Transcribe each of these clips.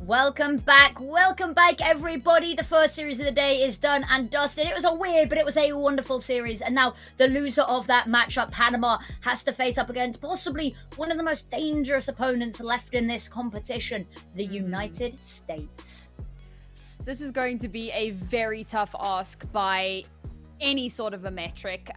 Welcome back everybody. The first series of the day is done and dusted. It was a weird, but it was a wonderful series. And now the loser of that matchup, Panama, has to face up against possibly one of the most dangerous opponents left in this competition, the United States. This is going to be a very tough ask by any sort of a metric.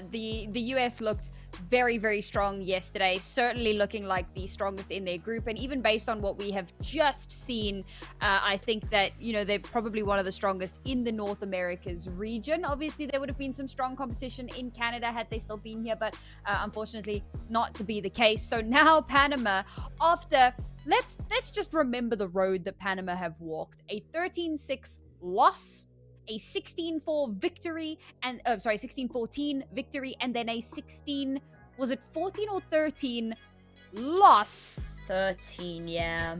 The US looked very, very strong yesterday, certainly looking like the strongest in their group. And even based on what we have just seen, I think that, they're probably one of the strongest in the North Americas region. Obviously, there would have been some strong competition in Canada had they still been here, but unfortunately not to be the case. So now Panama, after, let's just remember the road that Panama have walked. A 13-6 loss, a 16-4 victory, and 16-14 victory, and then a 14 or 13 loss? 13, yeah.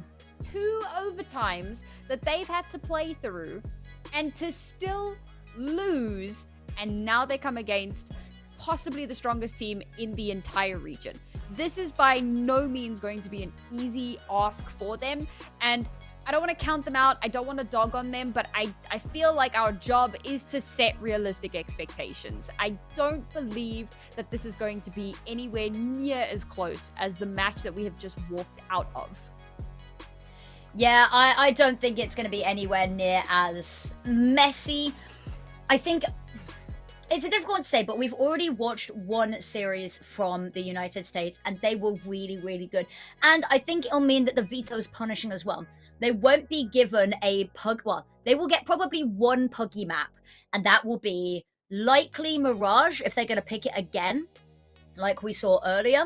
2 overtimes that they've had to play through, and to still lose, and now they come against possibly the strongest team in the entire region. This is by no means going to be an easy ask for them, and I don't want to count them out. I don't want to dog on them, but I feel like our job is to set realistic expectations. I don't believe that this is going to be anywhere near as close as the match that we have just walked out of. Yeah, I don't think it's going to be anywhere near as messy. I think it's a difficult one to say, but we've already watched one series from the United States, and they were really, really good. And I think it'll mean that the veto is punishing as well. They won't be given they will get probably one puggy map, and that will be likely Mirage if they're going to pick it again, like we saw earlier.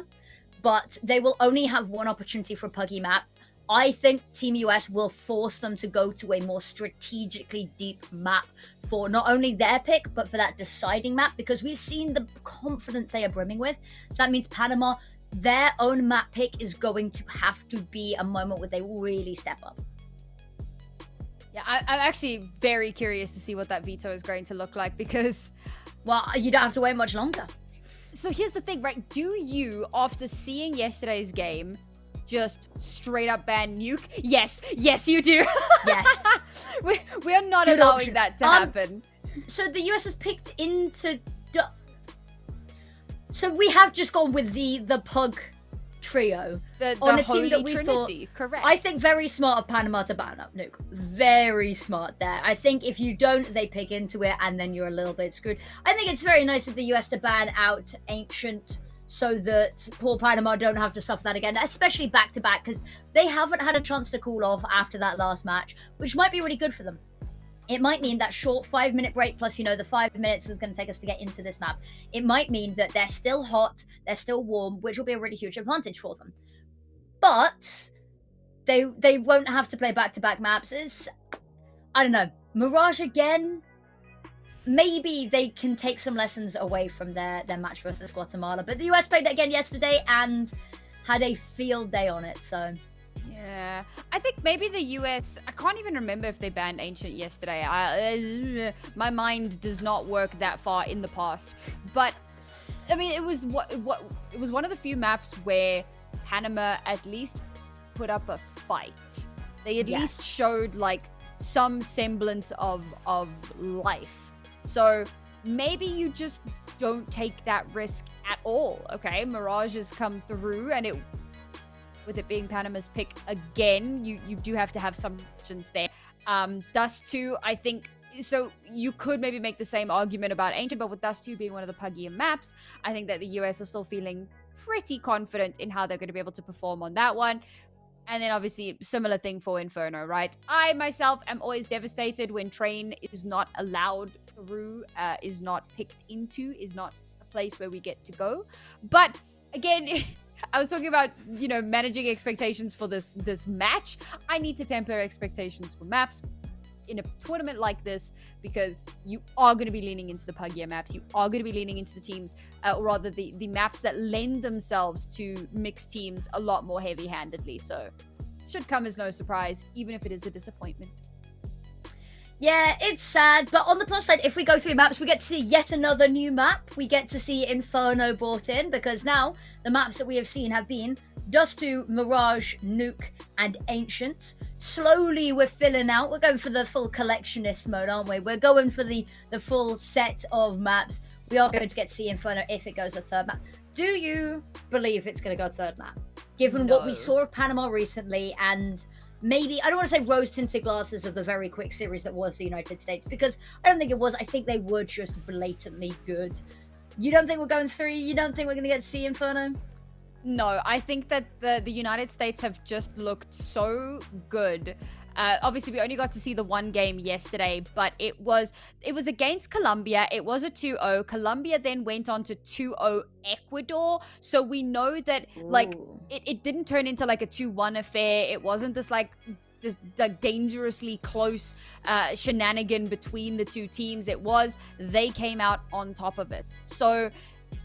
But they will only have one opportunity for a puggy map. I think Team US will force them to go to a more strategically deep map for not only their pick, but for that deciding map, because we've seen the confidence they are brimming with. So that means Panama, their own map pick is going to have to be a moment where they really step up. Yeah, I'm actually very curious to see what that veto is going to look like, because, well, you don't have to wait much longer. So here's the thing, right? Do you, after seeing yesterday's game, just straight up ban nuke? Yes, you do. Yes. we are not Good allowing option. that to happen. So the US has picked into... So we have just gone with the pug trio. The on a Holy team that we Trinity, thought, correct. I think very smart of Panama to ban up nuke. Very smart there. I think if you don't, they pick into it, and then you're a little bit screwed. I think it's very nice of the US to ban out Ancient, so that poor Panama don't have to suffer that again, especially back-to-back, because they haven't had a chance to cool off after that last match, which might be really good for them. It might mean that short 5-minute break plus, the 5 minutes is going to take us to get into this map. It might mean that they're still hot, they're still warm, which will be a really huge advantage for them. But they won't have to play back-to-back maps. I don't know, Mirage again? Maybe they can take some lessons away from their match versus Guatemala. But the US played it again yesterday and had a field day on it, so... Yeah, I think maybe the US, I can't even remember if they banned Ancient yesterday. My mind does not work that far in the past. But, I mean, it was one of the few maps where Panama at least put up a fight. They at least showed, some semblance of life. So, maybe you just don't take that risk at all, okay? Mirage has come through, and with it being Panama's pick again, you do have to have some options there. Dust 2, I think, so you could maybe make the same argument about Ancient, but with Dust 2 being one of the puggier maps, I think that the US are still feeling pretty confident in how they're going to be able to perform on that one. And then obviously, similar thing for Inferno, right? I myself am always devastated when Train is not allowed through, is not picked into, is not a place where we get to go. But again... I was talking about, managing expectations for this match. I need to temper expectations for maps in a tournament like this, because you are going to be leaning into the puggier maps. You are going to be leaning into the teams, or rather the maps that lend themselves to mixed teams a lot more heavy-handedly. So should come as no surprise, even if it is a disappointment. Yeah, it's sad, but on the plus side, if we go through maps, we get to see yet another new map. We get to see Inferno brought in, because now the maps that we have seen have been Dust 2, Mirage, Nuke, and Ancient. Slowly we're filling out. We're going for the full collectionist mode, aren't we? We're going for the full set of maps. We are going to get to see Inferno if it goes a third map. Do you believe it's going to go third map? Given what we saw of Panama recently, and maybe, I don't want to say rose-tinted glasses of the very quick series that was the United States, because I don't think it was. I think they were just blatantly good. You don't think we're going 3? You don't think we're going to get to see Inferno? No, I think that the United States have just looked so good. Obviously, we only got to see the one game yesterday, but it was against Colombia. It was a 2-0. Colombia then went on to 2-0 Ecuador. So we know that like it didn't turn into like a 2-1 affair. It wasn't this like dangerously close shenanigan between the two teams. They came out on top of it. So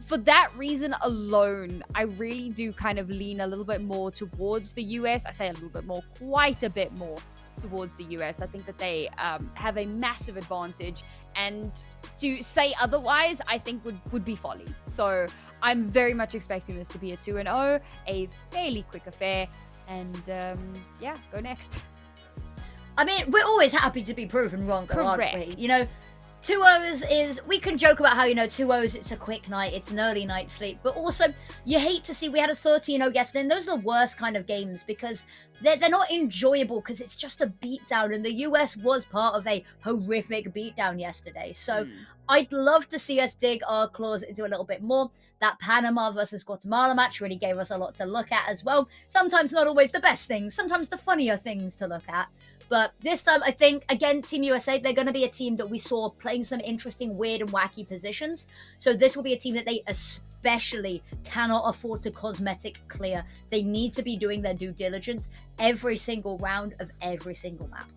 for that reason alone, I really do kind of lean a little bit more towards the US. I say a little bit more, quite a bit more towards the US. I think that they have a massive advantage, and to say otherwise, I think would be folly. So I'm very much expecting this to be a 2-0, a fairly quick affair, and yeah, go next. I mean, we're always happy to be proven wrong, aren't we? You know, 2-0s is, we can joke about how, you know, 2-0s, it's a quick night, it's an early night's sleep, but also you hate to see, we had a 13-0 yesterday, and those are the worst kind of games because they're not enjoyable because it's just a beatdown, and the US was part of a horrific beatdown yesterday. So I'd love to see us dig our claws into a little bit more. That Panama versus Guatemala match really gave us a lot to look at as well. Sometimes not always the best things, sometimes the funnier things to look at. But this time, I think, again, Team USA, they're going to be a team that we saw playing some interesting, weird, and wacky positions. So this will be a team that they especially cannot afford to cosmetic clear. They need to be doing their due diligence every single round of every single map.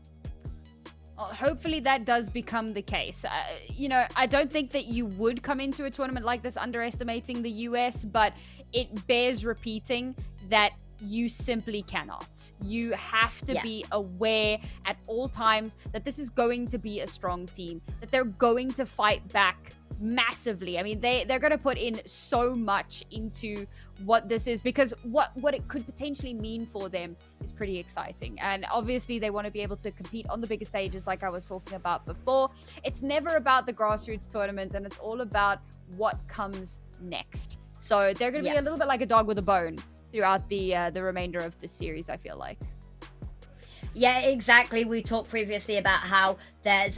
Hopefully that does become the case. You know, I don't think that you would come into a tournament like this underestimating the US, but it bears repeating that you simply cannot. You have to be aware at all times that this is going to be a strong team, that they're going to fight back massively. I mean, they're going to put in so much into what this is, because what it could potentially mean for them is pretty exciting. And obviously they want to be able to compete on the bigger stages like I was talking about before. It's never about the grassroots tournament, and it's all about what comes next. So they're going to be a little bit like a dog with a bone throughout the remainder of this series, I feel like. Yeah, exactly. We talked previously about how there's,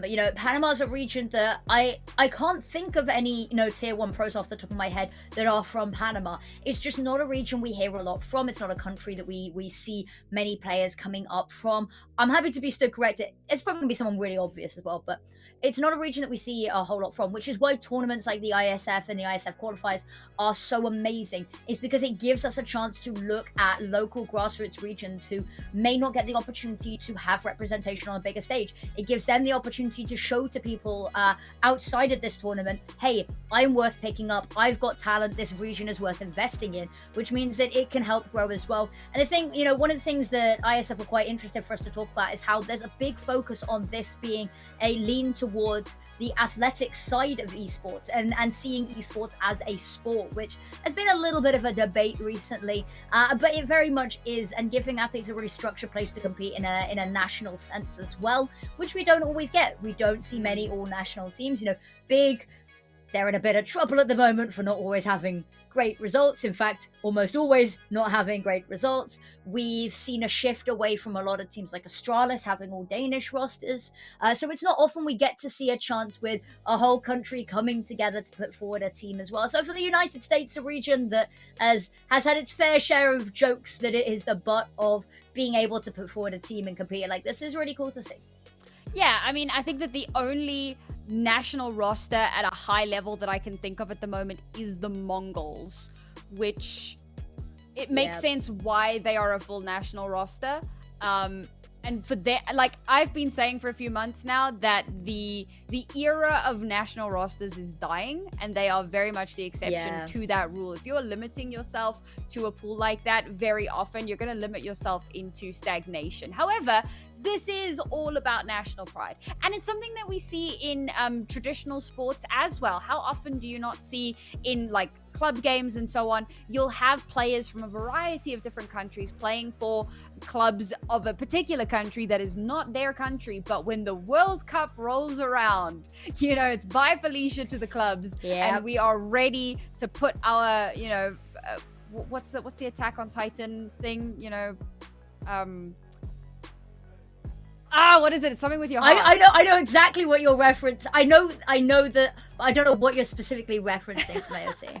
you know, Panama's a region that I can't think of any, you know, tier 1 pros off the top of my head that are from Panama. It's just not a region we hear a lot from. It's not a country that we see many players coming up from. I'm happy to be still corrected. It's probably going to be someone really obvious as well, but it's not a region that we see a whole lot from, which is why tournaments like the Iesf and the Iesf qualifiers are so amazing. It's because it gives us a chance to look at local grassroots regions who may not get the opportunity to have representation on a bigger stage. It gives them the opportunity to show to people outside of this tournament, hey, I'm worth picking up, I've got talent, this region is worth investing in, which means that it can help grow as well. And I think, you know, one of the things that ISF are quite interested for us to talk about is how there's a big focus on this being a lean towards the athletic side of esports and seeing esports as a sport, which has been a little bit of a debate recently, but it very much is, and giving athletes a really structured place to compete in a national sense as well, which we don't always get. We don't see many all-national teams, you know, big. They're in a bit of trouble at the moment for not always having great results. In fact, almost always not having great results. We've seen a shift away from a lot of teams like Astralis having all Danish rosters. So it's not often we get to see a chance with a whole country coming together to put forward a team as well. So for the United States, a region that has had its fair share of jokes that it is the butt of being able to put forward a team and compete like this, is really cool to see. Yeah, I mean, I think that the only national roster at a high level that I can think of at the moment is the Mongols, which it makes sense why they are a full national roster. And for that, like I've been saying for a few months now, that the era of national rosters is dying, and they are very much the exception to that rule. If you're limiting yourself to a pool like that, very often you're going to limit yourself into stagnation. However, this is all about national pride, and it's something that we see in traditional sports as well. How often do you not see in like club games and so on, you'll have players from a variety of different countries playing for clubs of a particular country that is not their country. But when the World Cup rolls around, it's bye Felicia to the clubs, and we are ready to put our, what's the Attack on Titan thing? What is it? It's something with your heart. I know exactly what you're referencing. I know that. I don't know what you're specifically referencing, Mayotte.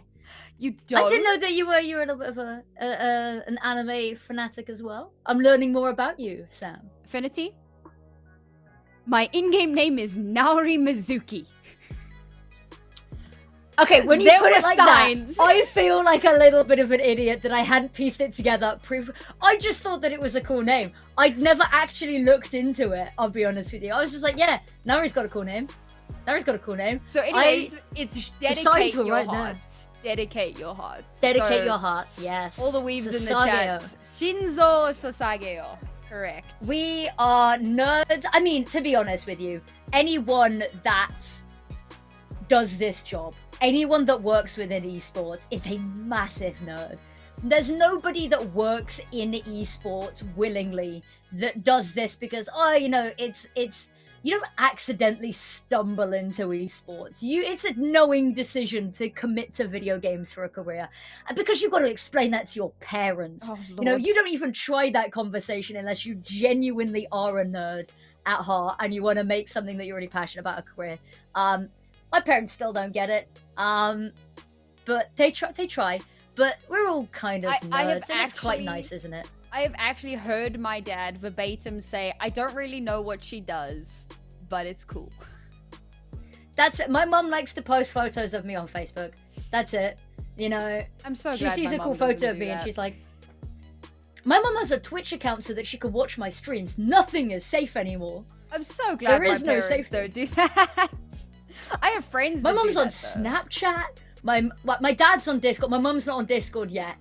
You don't? I didn't know that you were a little bit of an anime fanatic as well. I'm learning more about you, Sam. Affinity? My in-game name is Naori Mizuki. Okay, when you put it like signs. That, I feel like a little bit of an idiot that I hadn't pieced it together. I just thought that it was a cool name. I'd never actually looked into it, I'll be honest with you. I was just like, yeah, Naori's got a cool name. Naori's got a cool name. So anyways, it's dedicate your heart. Dedicate your heart. Dedicate your heart, yes. All the weaves in the chat. Shinzo Sasageo. Correct. We are nerds. I mean, to be honest with you, anyone that does this job, anyone that works within esports is a massive nerd. There's nobody that works in esports willingly that does this because, it's you don't accidentally stumble into esports. It's a knowing decision to commit to video games for a career. And because you've got to explain that to your parents. Oh, Lord. You don't even try that conversation unless you genuinely are a nerd at heart and you want to make something that you're really passionate about a career. My parents still don't get it. But they try. But we're all kind of nerds, and it's quite nice, isn't it? I have actually heard my dad verbatim say, I don't really know what she does, but it's cool. My mum likes to post photos of me on Facebook. That's it. I'm so glad she sees a cool photo of me and she's like, my mum has a Twitch account so that she can watch my streams. Nothing is safe anymore. I'm so glad my parents don't do that. I have friends that My mum's do on that, Snapchat. My dad's on Discord. My mum's not on Discord yet.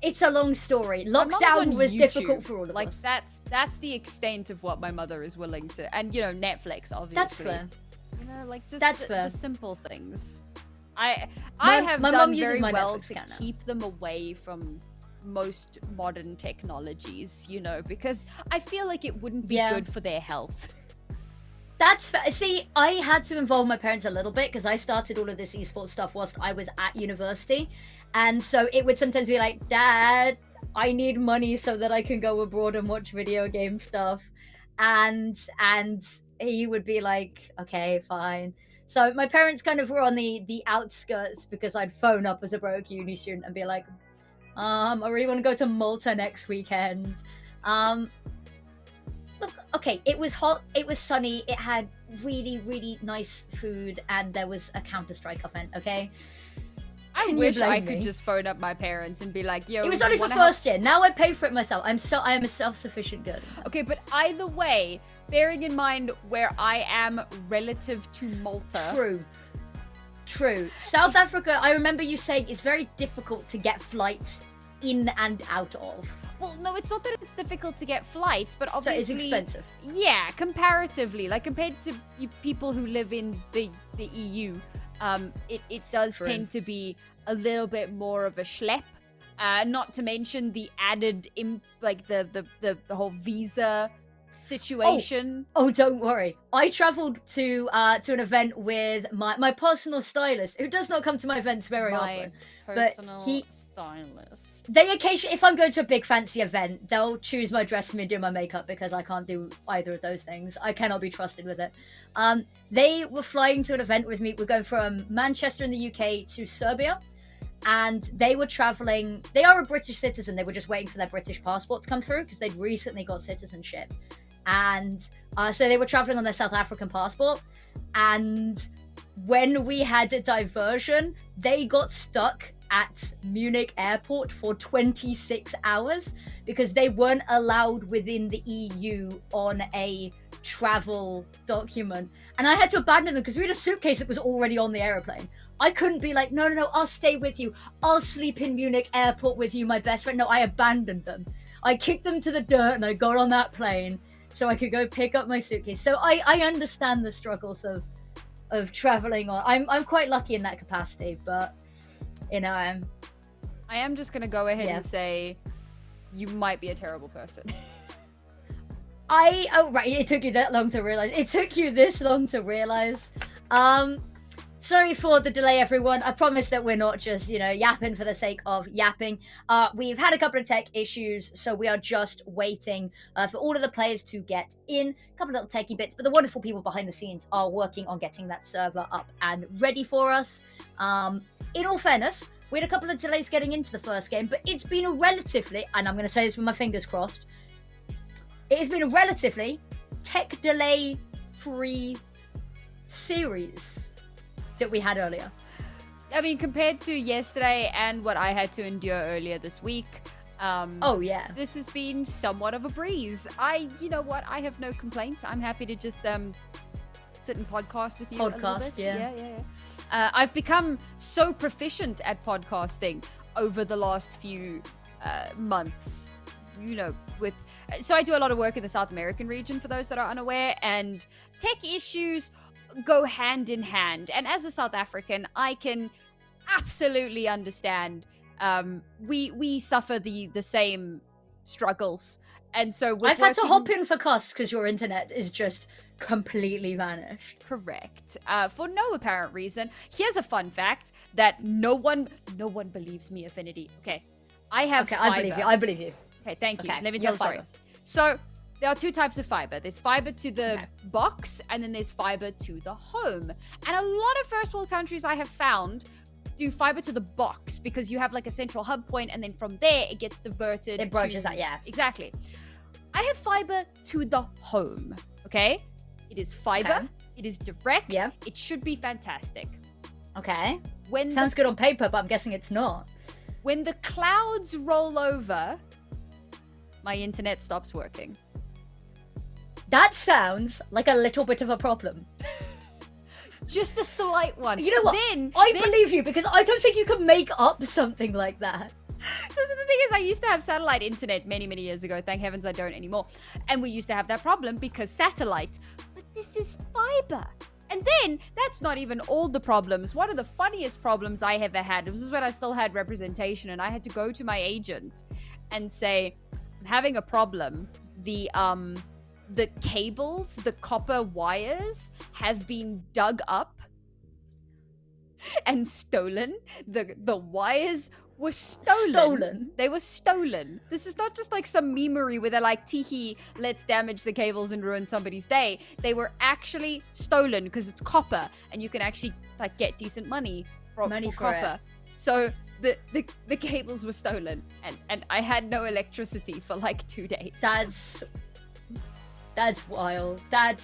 It's a long story. Lockdown was difficult for all of us. That's the extent of what my mother is willing to, and Netflix, obviously. That's fair. Just the simple things. I have done very well to keep them away from most modern technologies, because I feel like it wouldn't be good for their health. That's fair. See, I had to involve my parents a little bit because I started all of this esports stuff whilst I was at university. And so it would sometimes be like, Dad, I need money so that I can go abroad and watch video game stuff. And he would be like, okay, fine. So my parents kind of were on the outskirts because I'd phone up as a broke uni student and be like, I really want to go to Malta next weekend. Look, okay, it was hot, it was sunny, it had really, really nice food, and there was a Counter-Strike event, okay? I wish I could just phone up my parents and be like, yo, it was only for first year. Now I pay for it myself. I am a self-sufficient girl. Okay, but either way, bearing in mind where I am relative to Malta. True. South Africa, I remember you saying, is very difficult to get flights in and out of. Well, no, it's not that it's difficult to get flights, but obviously... So it's expensive. Yeah, comparatively. Like, compared to people who live in the EU, it does tend to be a little bit more of a schlep. Not to mention the added, the whole visa situation. Oh, don't worry. I traveled to an event with my personal stylist, who does not come to my events very often. Personal stylist. They occasionally, if I'm going to a big fancy event, they'll choose my dress for me and do my makeup because I can't do either of those things. I cannot be trusted with it. They were flying to an event with me. We're going from Manchester in the UK to Serbia. And they were traveling. They are a British citizen. They were just waiting for their British passport to come through because they'd recently got citizenship. And so they were traveling on their South African passport. And when we had a diversion, they got stuck at Munich airport for 26 hours because they weren't allowed within the EU on a travel document. And I had to abandon them because we had a suitcase that was already on the airplane. I couldn't be like, no, I'll stay with you. I'll sleep in Munich airport with you, my best friend. No, I abandoned them. I kicked them to the dirt and I got on that plane so I could go pick up my suitcase. So I understand the struggles of of traveling on. I'm quite lucky in that capacity, but you know, I am just gonna go ahead and say you might be a terrible person. Oh right, it took you that long to realize. It took you this long to realize. Sorry for the delay, everyone. I promise that we're not just, you know, yapping for the sake of yapping. We've had a couple of tech issues, so we are just waiting for all of the players to get in. A couple of little techie bits, but the wonderful people behind the scenes are working on getting that server up and ready for us. In all fairness, we had a couple of delays getting into the first game, but it's been a relatively, and I'm going to say this with my fingers crossed, it has been a relatively tech delay-free series that we had earlier. I mean, compared to yesterday and what I had to endure earlier this week, oh yeah, this has been somewhat of a breeze. You know what? I have no complaints. I'm happy to just sit and podcast with you. Podcast, yeah. I've become so proficient at podcasting over the last few months. You know, so I do a lot of work in the South American region, for those that are unaware, and tech issues go hand in hand. And as a South African, I can absolutely understand. We suffer the same struggles, and so I've had to hop in for costs because your internet is just completely vanished. Correct. For no apparent reason. Here's a fun fact that no one believes me, Affinity. Okay, I have fiber. I believe you. Okay, thank you. Okay, Let me tell the story. So there are two types of fiber. There's fiber to the box, and then there's fiber to the home. And a lot of first world countries I have found do fiber to the box because you have like a central hub point, and then from there it gets diverted. It branches out, yeah. Exactly. I have fiber to the home, okay? It is fiber. Okay. It is direct. Yeah. It should be fantastic. Okay. Sounds good on paper, but I'm guessing it's not. When the clouds roll over, my internet stops working. That sounds like a little bit of a problem. Just a slight one. You know what? I believe you, because I don't think you can make up something like that. So the thing is, I used to have satellite internet many, many years ago. Thank heavens I don't anymore. And we used to have that problem because satellite. But this is fiber. And then, that's not even all the problems. One of the funniest problems I ever had, this is when I still had representation, and I had to go to my agent and say, I'm having a problem. The cables, the copper wires have been dug up and stolen. The wires were stolen. They were stolen. This is not just like some memery where they're like, teehee, let's damage the cables and ruin somebody's day. They were actually stolen because it's copper, and you can actually like get decent money for copper. So the cables were stolen, and I had no electricity for like 2 days. That's wild. I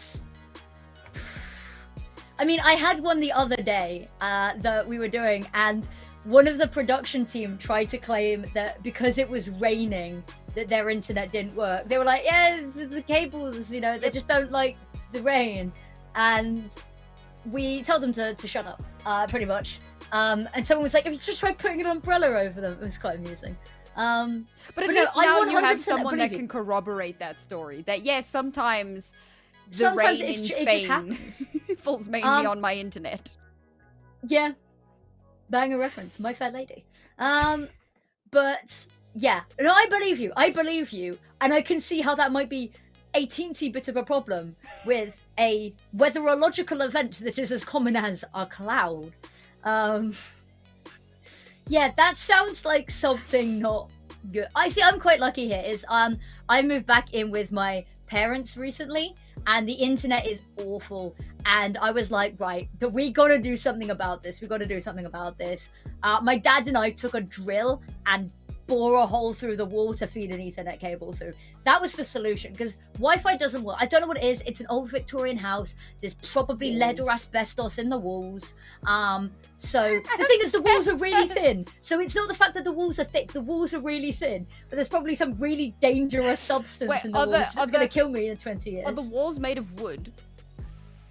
mean, I had one the other day that we were doing, and one of the production team tried to claim that because it was raining, that their internet didn't work. They were like, yeah, it's the cables, you know, they just don't like the rain. And we told them to shut up, pretty much. And someone was like, have you just tried putting an umbrella over them? It was quite amusing. But at least now you have someone that can corroborate that story. That yes, sometimes the rain in Spain falls mainly on my internet. Yeah, banger reference, My Fair Lady. But yeah, no, I believe you, and I can see how that might be a teensy bit of a problem with a weatherological event that is as common as a cloud. Yeah, that sounds like something not good. I'm quite lucky here. I moved back in with my parents recently, and the internet is awful. And I was like, right, we gotta do something about this. My dad and I took a drill and bore a hole through the wall to feed an Ethernet cable through. That was the solution, because Wi-Fi doesn't work. I don't know what it is. It's an old Victorian house. There's probably lead or asbestos in the walls. So the thing is, the walls are really thin. So it's not the fact that the walls are thick. The walls are really thin. But there's probably some really dangerous substance in the walls that's going to kill me in 20 years. Are the walls made of wood?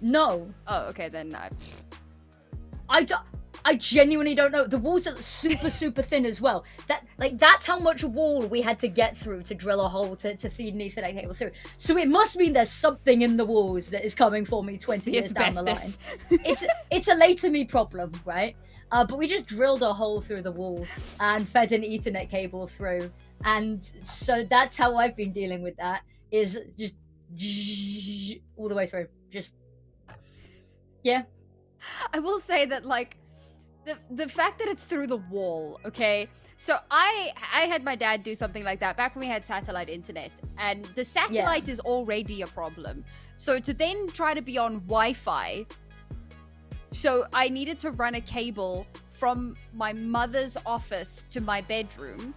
No. Oh, okay, then I genuinely don't know. The walls are super, super thin as well. That's how much wall we had to get through to drill a hole to feed an Ethernet cable through. So it must mean there's something in the walls that is coming for me 20 years down the line. It's a later me problem, right? But we just drilled a hole through the wall and fed an Ethernet cable through. And so that's how I've been dealing with that, is just all the way through. Just, yeah. I will say that, like, the fact that it's through the wall, okay? So I had my dad do something like that back when we had satellite internet, and the satellite is already a problem. So to then try to be on Wi-Fi, so I needed to run a cable from my mother's office to my bedroom.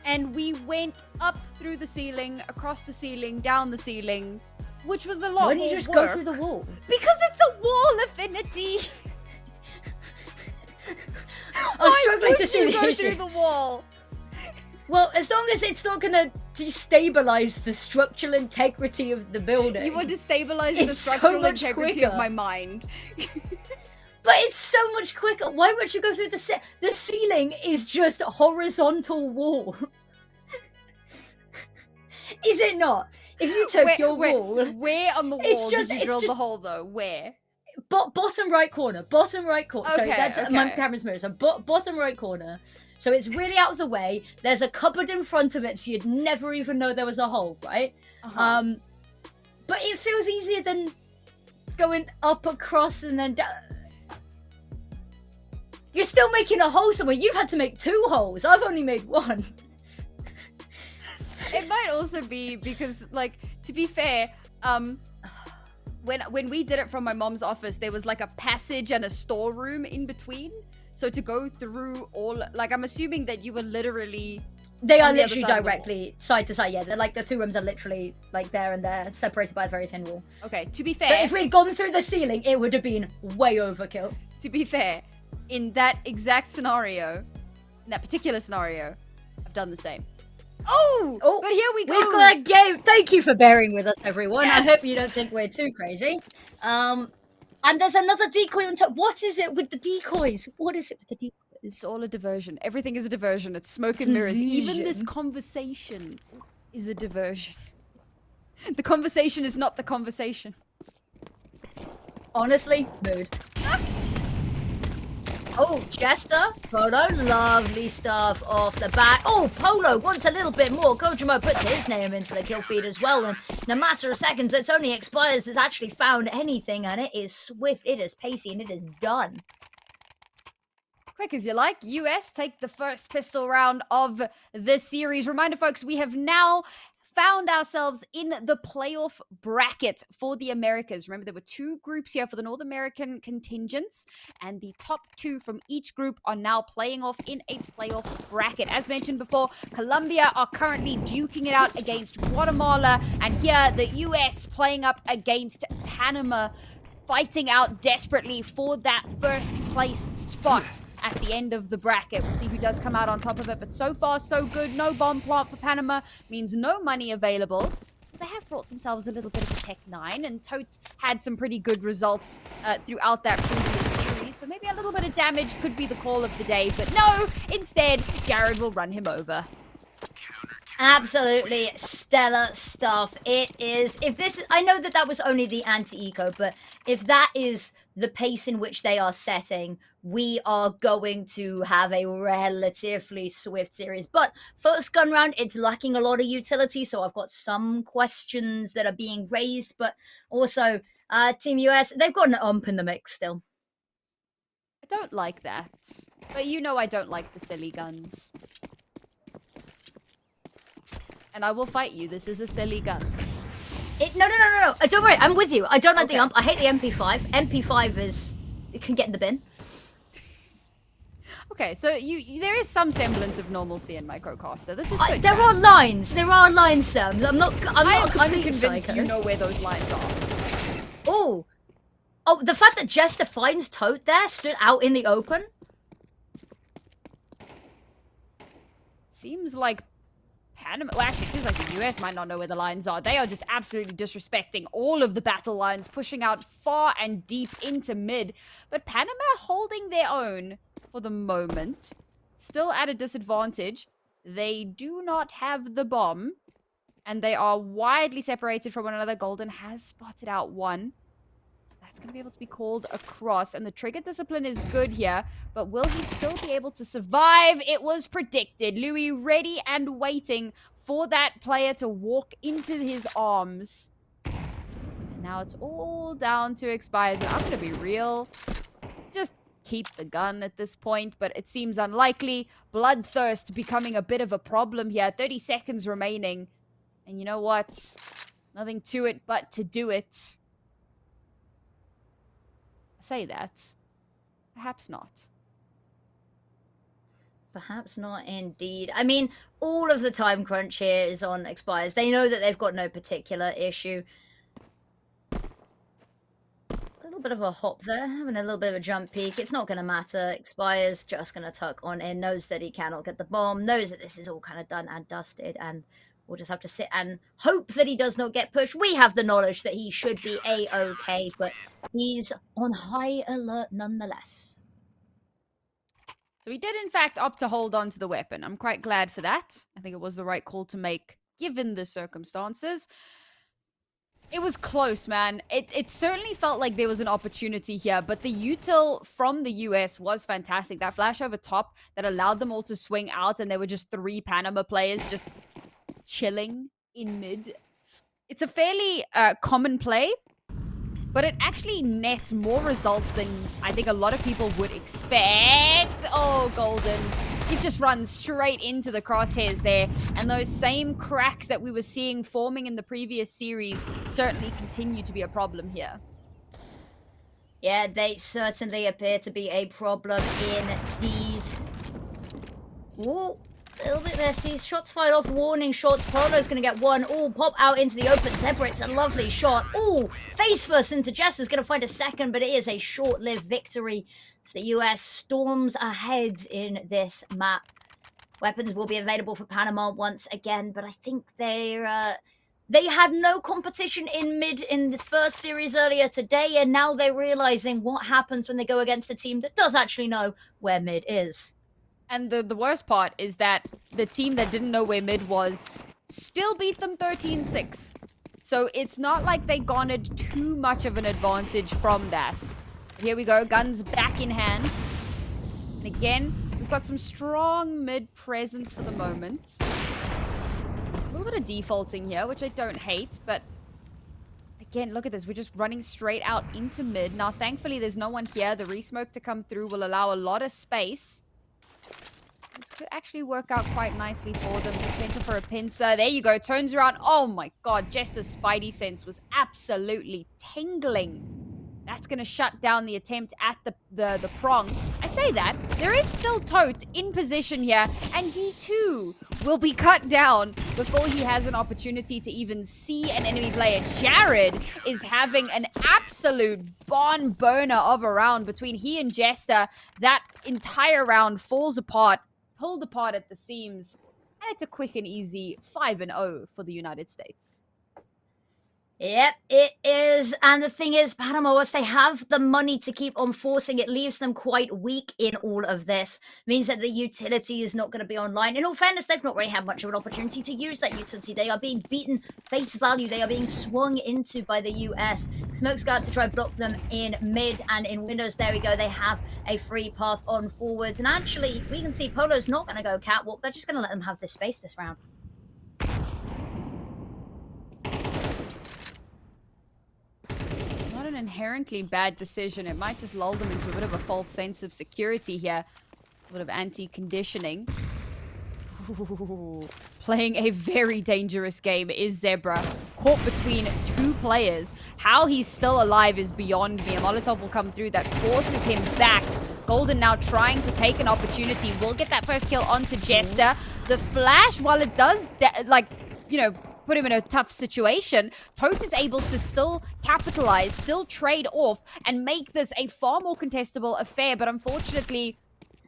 And we went up through the ceiling, across the ceiling, down the ceiling, which was a lot more work. Why didn't you just go through the wall? Because it's a wall, Affinity! I'm struggling to see the go issue. through the wall? Well, as long as it's not going to destabilize the structural integrity of the building. You want to stabilize the structural integrity of my mind. But it's so much quicker. Why would you go through the ceiling is just a horizontal wall. Is it not? If you took your wall... Where on the wall did you drill the hole, though? Where? Bottom right corner. Bottom right corner. Okay, Sorry, that's my camera's mirror. So bottom right corner. So it's really out of the way. There's a cupboard in front of it, so you'd never even know there was a hole, right? But it feels easier than going up, across, and then down. You're still making a hole somewhere. You've had to make 2 holes. I've only made 1. It might also be because, like, to be fair, when we did it from my mom's office, there was like a passage and a storeroom in between. So to go through all, like, I'm assuming that you were literally... They are literally directly side to side, yeah. They're like, the 2 rooms are literally like there and there, separated by a very thin wall. Okay, to be fair... So if we'd gone through the ceiling, it would have been way overkill. To be fair, in that exact scenario, in that particular scenario, I've done the same. Oh, but here we go. We've got a game. Thank you for bearing with us, everyone. Yes. I hope you don't think we're too crazy. And there's another decoy on top. What is it with the decoys? What is it with the decoys? It's all a diversion. Everything is a diversion. It's smoke and mirrors. Even this conversation is a diversion. The conversation is not the conversation. Honestly, mood. Oh, Jester, Polo, lovely stuff off the bat. Oh, Polo wants a little bit more. Kojimo puts his name into the kill feed as well, and in a matter of seconds, it's only Expires has actually found anything, and it is swift, it is pacey, and it is done. Quick as you like, US take the first pistol round of the series. Reminder, folks, we have now found ourselves in the playoff bracket for the Americas. Remember, there were 2 groups here for the North American contingents, and the top 2 from each group are now playing off in a playoff bracket. As mentioned before, Colombia are currently duking it out against Guatemala, and here the US playing up against Panama, fighting out desperately for that first place spot at the end of the bracket. We'll see who does come out on top of it, but so far so good. No bomb plant for Panama means no money available. They have brought themselves a little bit of a Tech 9, and Totes had some pretty good results throughout that previous series, so maybe a little bit of damage could be the call of the day, but no, instead, Jared will run him over. Absolutely stellar stuff. It is, if this, I know that that was only the anti-eco, but if that is the pace in which they are setting, we are going to have a relatively swift series. But first gun round, it's lacking a lot of utility, so I've got some questions that are being raised, but also Team US, they've got an ump in the mix still. I don't like that, but you know I don't like the silly guns. And I will fight you. This is a silly gun. No. Don't worry. I'm with you. I don't like the ump. I hate the MP5. MP5 is... It can get in the bin. Okay, so there is some semblance of normalcy in Microcaster. This is good. There are lines. There are lines, Sam. I'm not unconvinced psycho. you know where those lines are. Oh, the fact that Jester finds Tote there, stood out in the open. Seems like Panama, well, actually, it seems like the US might not know where the lines are. They are just absolutely disrespecting all of the battle lines, pushing out far and deep into mid. But Panama holding their own for the moment. Still at a disadvantage. They do not have the bomb. And they are widely separated from one another. Golden has spotted out one. So that's going to be able to be called across. And the trigger discipline is good here. But will he still be able to survive? It was predicted. Louis ready and waiting for that player to walk into his arms. And now it's all down to expires. And I'm going to be real. Just keep the gun at this point. But it seems unlikely. Bloodthirst becoming a bit of a problem here. 30 seconds remaining. And you know what? Nothing to it but to do it. I say that. Perhaps not. Perhaps not indeed. I mean, all of the time crunch here is on expires. They know that they've got no particular issue. A little bit of a hop there, having a little bit of a jump peak. It's not going to matter. Expires just going to tuck on in, knows that he cannot get the bomb, knows that this is all kind of done and dusted, and we'll just have to sit and hope that he does not get pushed. We have the knowledge that he should be A-okay, but he's on high alert nonetheless. So he did, in fact, opt to hold on to the weapon. I'm quite glad for that. I think it was the right call to make, given the circumstances. It was close, man. It certainly felt like there was an opportunity here, but the util from the US was fantastic. That flash over top that allowed them all to swing out, and there were just 3 Panama players just chilling in mid. It's a fairly common play, but it actually nets more results than I think a lot of people would expect. Oh, Golden. You've just run straight into the crosshairs there. And those same cracks that we were seeing forming in the previous series certainly continue to be a problem here. Yeah, they certainly appear to be a problem indeed. Ooh. A little bit messy. Shots fired off. Warning shots. Polo's going to get one. Oh, pop out into the open. Zebra, it's a lovely shot. Oh, face first into Jester's going to find a second, but it is a short-lived victory. As the US storms ahead in this map. Weapons will be available for Panama once again, but I think they had no competition in mid in the first series earlier today, and now they're realizing what happens when they go against a team that does actually know where mid is. And the worst part is that the team that didn't know where mid was still beat them 13-6. So it's not like they garnered too much of an advantage from that. Here we go, guns back in hand. And again, we've got some strong mid presence for the moment. A little bit of defaulting here, which I don't hate, but again, look at this. We're just running straight out into mid. Now, thankfully, there's no one here. The resmoke to come through will allow a lot of space. This could actually work out quite nicely for them. Potential for a pincer. There you go. Turns around. Oh my god. Jester's spidey sense was absolutely tingling. That's going to shut down the attempt at the prong. I say that. There is still Tote in position here. And he too will be cut down before he has an opportunity to even see an enemy player. Jared is having an absolute barn burner of a round between he and Jester. That entire round falls apart. Pulled apart at the seams, and it's a quick and easy 5-0 for the United States. Yep, it is. And the thing is, Panama, once they have the money to keep on forcing, it leaves them quite weak in all of this. Means that the utility is not going to be online. In all fairness, they've not really had much of an opportunity to use that utility. They are being beaten face value. They are being swung into by the US. Smoke's got to try and block them in mid and in windows. There we go. They have a free path on forwards. And actually, we can see Polo's not going to go catwalk. They're just going to let them have this space this round. An inherently bad decision. It might just lull them into a bit of a false sense of security here. A bit of anti-conditioning. Playing a very dangerous game is Zebra. Caught between 2 players. How he's still alive is beyond me. A Molotov will come through that forces him back. Golden now trying to take an opportunity. Will get that first kill onto Jester. The flash, while it does, put him in a tough situation, Tote is able to still capitalize, still trade off, and make this a far more contestable affair. But unfortunately,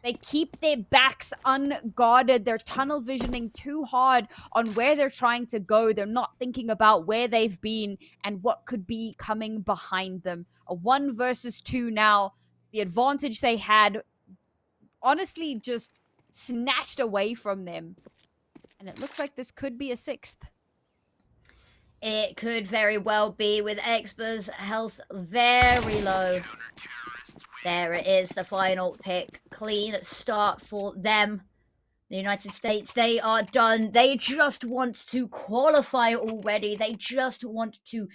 They keep their backs unguarded. They're tunnel visioning too hard on where they're trying to go. They're not thinking about where they've been and what could be coming behind them. A 1 versus 2 now. The advantage they had, honestly, just snatched away from them. And it looks like this could be a 6th. It could very well be, with Exper's health very low. There it is, the final pick. Clean start for them. The United States, they are done. They just want to qualify already. They just want to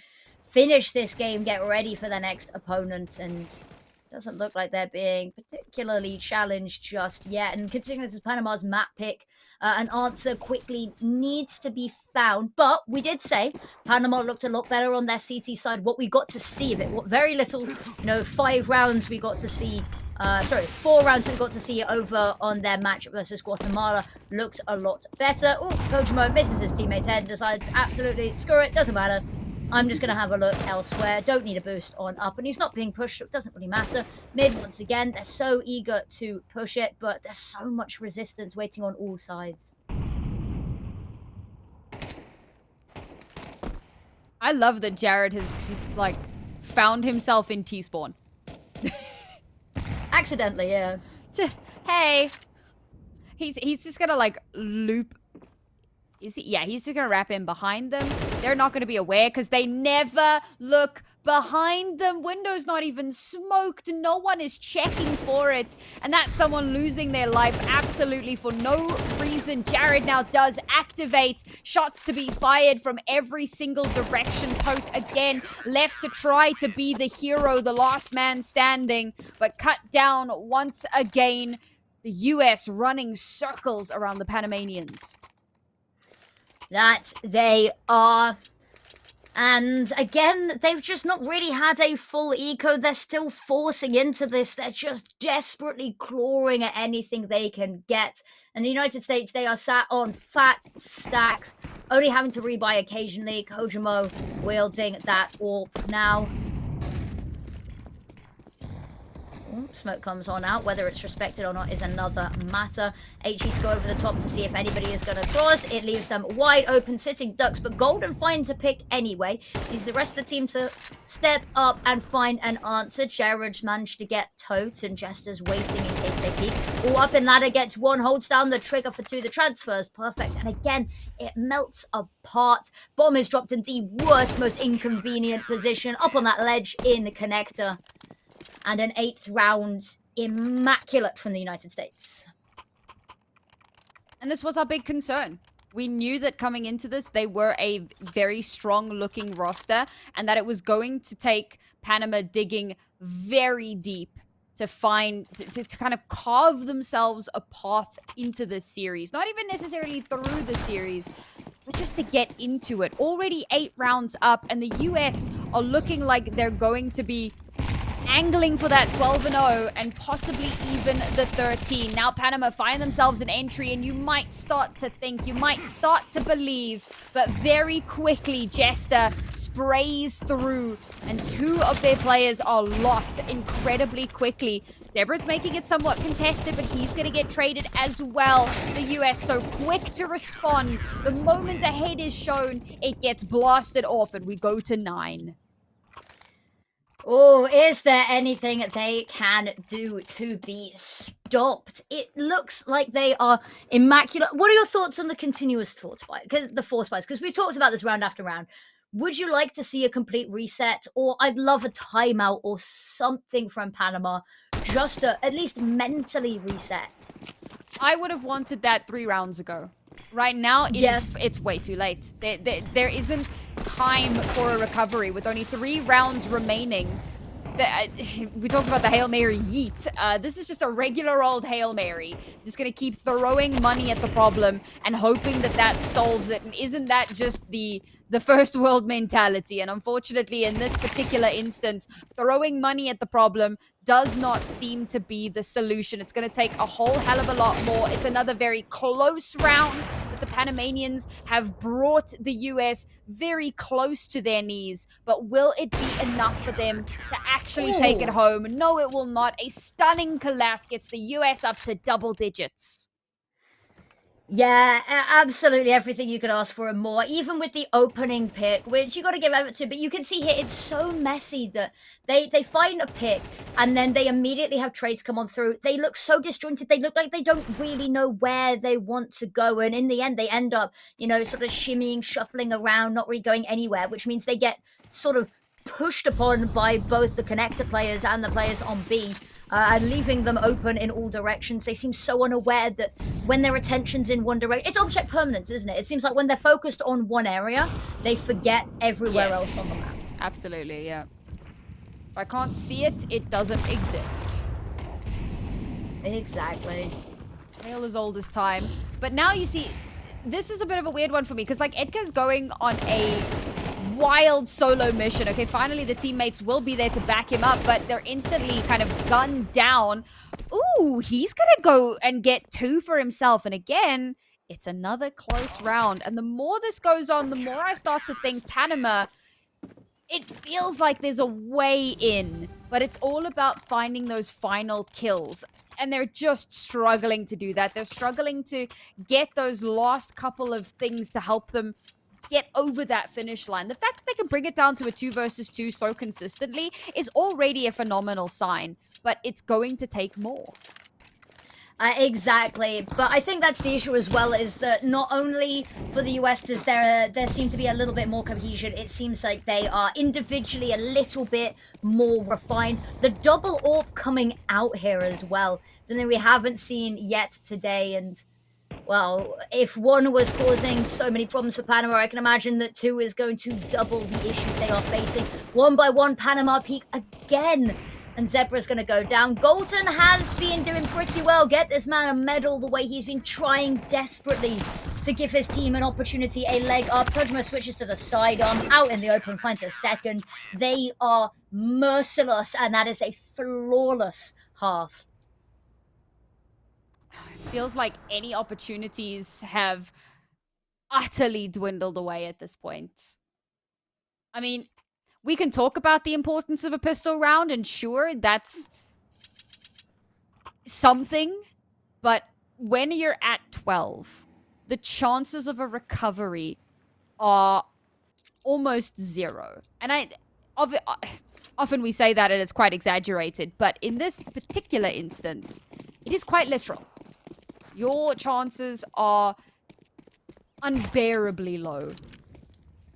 finish this game, get ready for the next opponent, and doesn't look like they're being particularly challenged just yet. And considering this is Panama's map pick, an answer quickly needs to be found. But we did say Panama looked a lot better on their CT side. What we got to see of it, what very little, 5 rounds we got to see. 4 rounds we got to see over on their match versus Guatemala looked a lot better. Oh, Coach Mo misses his teammate's head, decides absolutely, screw it, doesn't matter. I'm just going to have a look elsewhere. Don't need a boost on up. And he's not being pushed, so it doesn't really matter. Mid, once again, they're so eager to push it, but there's so much resistance waiting on all sides. I love that Jared has just, found himself in T-spawn. Accidentally, yeah. Hey. He's just gonna, loop. Is he? Yeah, he's just gonna wrap in behind them. They're not gonna be aware because they never look behind them. Window's not even smoked. No one is checking for it. And that's someone losing their life absolutely for no reason. Jared now does activate. Shots to be fired from every single direction. Tote again left to try to be the hero, the last man standing, but cut down once again. The US running circles around the Panamanians. That they are. And again, they've just not really had a full eco. They're still forcing into this. They're just desperately clawing at anything they can get. And the United States, they are sat on fat stacks, only having to rebuy occasionally. Kojimo wielding that AWP now. Smoke comes on out. Whether it's respected or not is another matter. HE to go over the top to see if anybody is going to cross. It leaves them wide open, sitting ducks, but Golden finds a pick anyway. Needs the rest of the team to step up and find an answer. Jared's managed to get Totes and Jester's waiting in case they peek. All up in ladder, gets 1, holds down the trigger for 2. The transfer's perfect. And again, it melts apart. Bomb is dropped in the worst, most inconvenient position. Up on that ledge in the connector. And an 8th round immaculate from the United States. And this was our big concern. We knew that coming into this, they were a very strong-looking roster, and that it was going to take Panama digging very deep to find, to kind of carve themselves a path into this series. Not even necessarily through the series, but just to get into it. Already 8 rounds up, and the US are looking like they're going to be angling for that 12-0 and possibly even the 13. Now Panama find themselves an entry, and you might start to think, you might start to believe, but very quickly Jester sprays through and 2 of their players are lost incredibly quickly. Deborah's making it somewhat contested, but he's going to get traded as well. The US so quick to respond. The moment a head is shown, it gets blasted off, and we go to 9. Oh, is there anything they can do to be stopped? It looks like they are immaculate. What are your thoughts on the continuous force fight? Because we talked about this round after round. Would you like to see a complete reset? Or I'd love a timeout or something from Panama just to at least mentally reset. I would have wanted that 3 rounds ago. Right now, it's way too late. There isn't time for a recovery with only 3 rounds remaining. We talked about the Hail Mary yeet. This is just a regular old Hail Mary. Just gonna keep throwing money at the problem and hoping that that solves it. And isn't that just the first world mentality? And unfortunately, in this particular instance, throwing money at the problem does not seem to be the solution. It's going to take a whole hell of a lot more. It's another very close round that the Panamanians have brought the US very close to their knees, but will it be enough for them to actually take it home? No, it will not. A stunning collapse gets the US up to double digits. Yeah, absolutely everything you could ask for and more. Even with the opening pick, which you got to give over to, but you can see here it's so messy that they find a pick and then they immediately have trades come on through. They look so disjointed. They look like they don't really know where they want to go, and in the end, they end up, sort of shimmying, shuffling around, not really going anywhere, which means they get sort of pushed upon by both the connector players and the players on B. And leaving them open in all directions. They seem so unaware that when their attention's in one direction, it's object permanence, isn't it? It seems like when they're focused on one area, they forget everywhere else on the map. Absolutely, yeah. If I can't see it, it doesn't exist. Exactly. Tale as old as time. But now you see, this is a bit of a weird one for me, because like Edgar's going on a wild solo mission. Okay, finally the teammates will be there to back him up, but they're instantly kind of gunned down. Ooh, he's gonna go and get 2 for himself. And again, it's another close round. And the more this goes on, the more I start to think Panama, it feels like there's a way in, but it's all about finding those final kills. And they're just struggling to do that. They're struggling to get those last couple of things to help them get over that finish line. The fact that they can bring it down to a 2 versus 2 so consistently is already a phenomenal sign, but it's going to take more. Exactly, but I think that's the issue as well, is that not only for the US does there seem to be a little bit more cohesion, it seems like they are individually a little bit more refined. The double AWP coming out here as well, something we haven't seen yet today, and well, if 1 was causing so many problems for Panama, I can imagine that 2 is going to double the issues they are facing. 1 by 1, Panama peak again. And Zebra's going to go down. Golden has been doing pretty well. Get this man a medal the way he's been trying desperately to give his team an opportunity, a leg up. Tojima switches to the sidearm, out in the open, finds a second. They are merciless, and that is a flawless half. Feels like any opportunities have utterly dwindled away at this point. I mean, we can talk about the importance of a pistol round, and sure, that's something, but when you're at 12, the chances of a recovery are almost 0. And often we say that and it's quite exaggerated, but in this particular instance, it is quite literal. Your chances are unbearably low.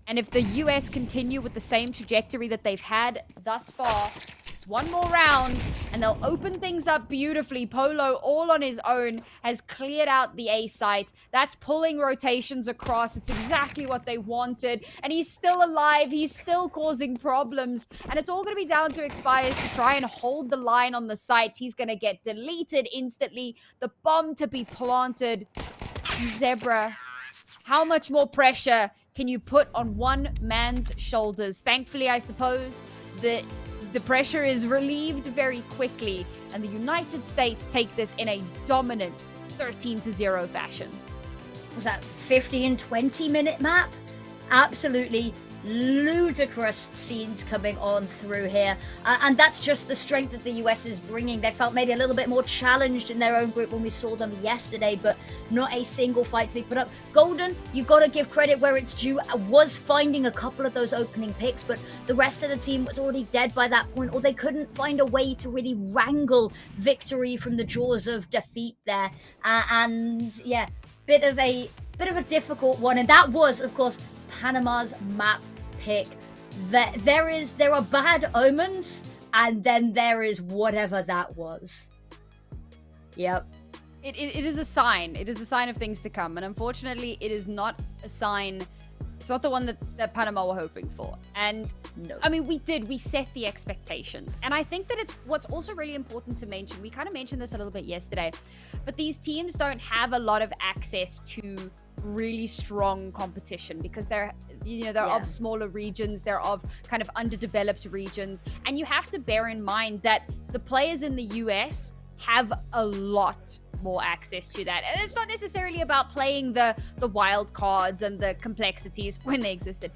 And if the US continue with the same trajectory that they've had thus far, it's 1 more round and they'll open things up beautifully. Polo, all on his own, has cleared out the A site. That's pulling rotations across. It's exactly what they wanted. And he's still alive. He's still causing problems. And it's all going to be down to Expires to try and hold the line on the site. He's going to get deleted instantly. The bomb to be planted. Zebra, how much more pressure can you put on one man's shoulders? Thankfully, I suppose, the pressure is relieved very quickly, and the United States take this in a dominant 13-0 fashion. Was that 15, 20-minute map? Absolutely ludicrous scenes coming on through here, and that's just the strength that the US is bringing. They felt maybe a little bit more challenged in their own group when we saw them yesterday, but not a single fight to be put up. Golden, you gotta give credit where it's due, was finding a couple of those opening picks, but the rest of the team was already dead by that point, or they couldn't find a way to really wrangle victory from the jaws of defeat there. And yeah, bit of a difficult one, and that was, of course, Panama's map pick. There are bad omens, and then there is whatever that was. Yep. It is a sign. It is a sign of things to come, and unfortunately, it is not a sign. It's not the one that Panama were hoping for. And no. I mean, we set the expectations. And I think that it's what's also really important to mention. We kind of mentioned this a little bit yesterday, but these teams don't have a lot of access to really strong competition because they're of smaller regions, they're of kind of underdeveloped regions. And you have to bear in mind that the players in the US have a lot more access to that. And it's not necessarily about playing the wild cards and the complexities when they existed.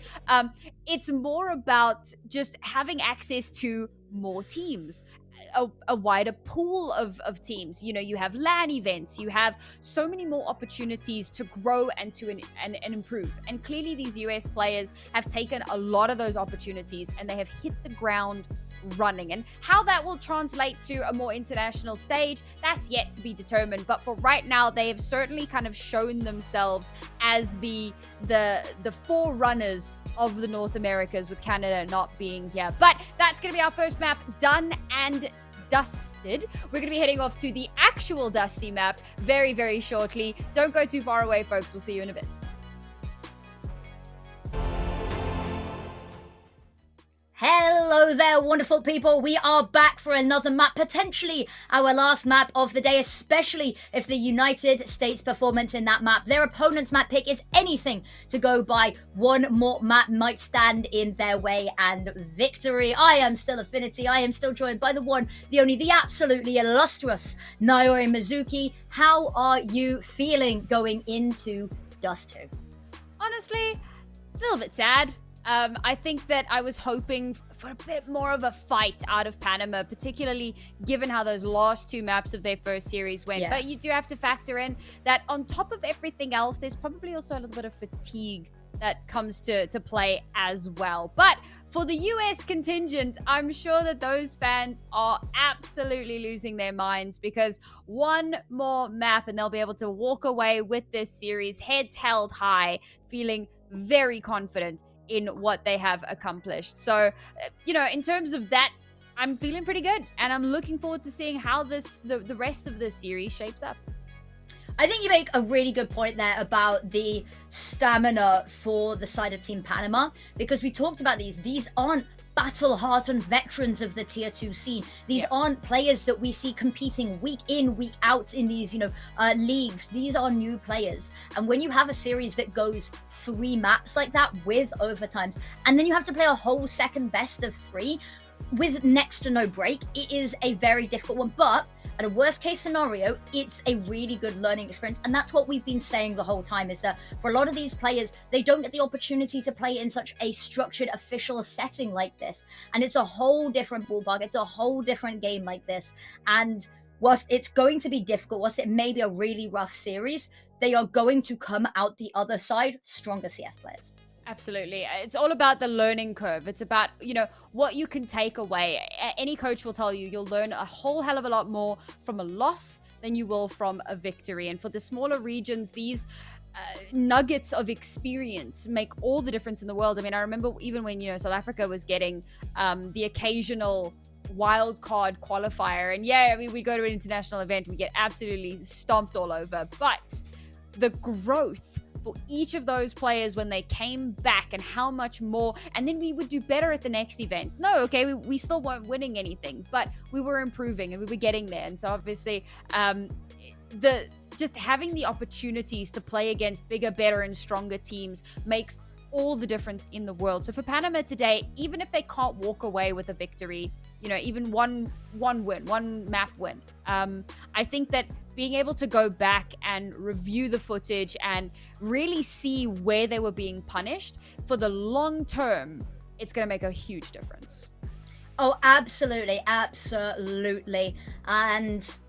It's more about just having access to more teams, a wider pool of teams. You know, you have LAN events, you have so many more opportunities to grow and to and improve. And clearly these US players have taken a lot of those opportunities and they have hit the ground running. And how that will translate to a more international stage, that's yet to be determined. But for right now, they have certainly kind of shown themselves as the forerunners of the North Americas, with Canada not being here. But that's going to be our first map done and dusted. We're going to be heading off to the actual dusty map very, very shortly. Don't go too far away, folks. We'll see you in a bit. Hello there, wonderful people. We are back for another map, potentially our last map of the day, especially if the United States performance in that map, their opponent's map pick, is anything to go by. One more map might stand in their way, and victory. I am still Affinity. I am still joined by the one, the only, the absolutely illustrious Naori Mizuki. How are you feeling going into Dust 2? Honestly, a little bit sad. I think that I was hoping for a bit more of a fight out of Panama, particularly given how those last two maps of their first series went. Yeah. But you do have to factor in that on top of everything else, there's probably also a little bit of fatigue that comes to play as well. But for the US contingent, I'm sure that those fans are absolutely losing their minds, because one more map and they'll be able to walk away with this series, heads held high, feeling very confident in what they have accomplished. So, you know, in terms of that, I'm feeling pretty good, and I'm looking forward to seeing how the rest of this series shapes up. I think you make a really good point there about the stamina for the side of Team Panama, because we talked about these aren't battle-hardened veterans of the tier 2 scene. These aren't players that we see competing week in, week out in these, leagues. These are new players. And when you have a series that goes 3 maps like that with overtimes, and then you have to play a whole second best of 3 with next to no break, it is a very difficult one. But at a worst case scenario, it's a really good learning experience. And that's what we've been saying the whole time, is that for a lot of these players, they don't get the opportunity to play in such a structured, official setting like this. And it's a whole different ballpark. It's a whole different game like this. And whilst it's going to be difficult, whilst it may be a really rough series, they are going to come out the other side stronger CS players. Absolutely. It's all about the learning curve. It's about, what you can take away. Any coach will tell you you'll learn a whole hell of a lot more from a loss than you will from a victory. And for the smaller regions, these nuggets of experience make all the difference in the world. I mean, I remember even when, South Africa was getting the occasional wild card qualifier. And we go to an international event, we get absolutely stomped all over. But the growth for each of those players when they came back, and how much more, and then we would do better at the next event. No, okay, we still weren't winning anything, but we were improving and we were getting there. And so obviously, just having the opportunities to play against bigger, better, and stronger teams makes all the difference in the world. So for Panama today, even if they can't walk away with a victory, even one win, one map win, I think that being able to go back and review the footage and really see where they were being punished for the long term, it's going to make a huge difference. Oh, absolutely. Absolutely. And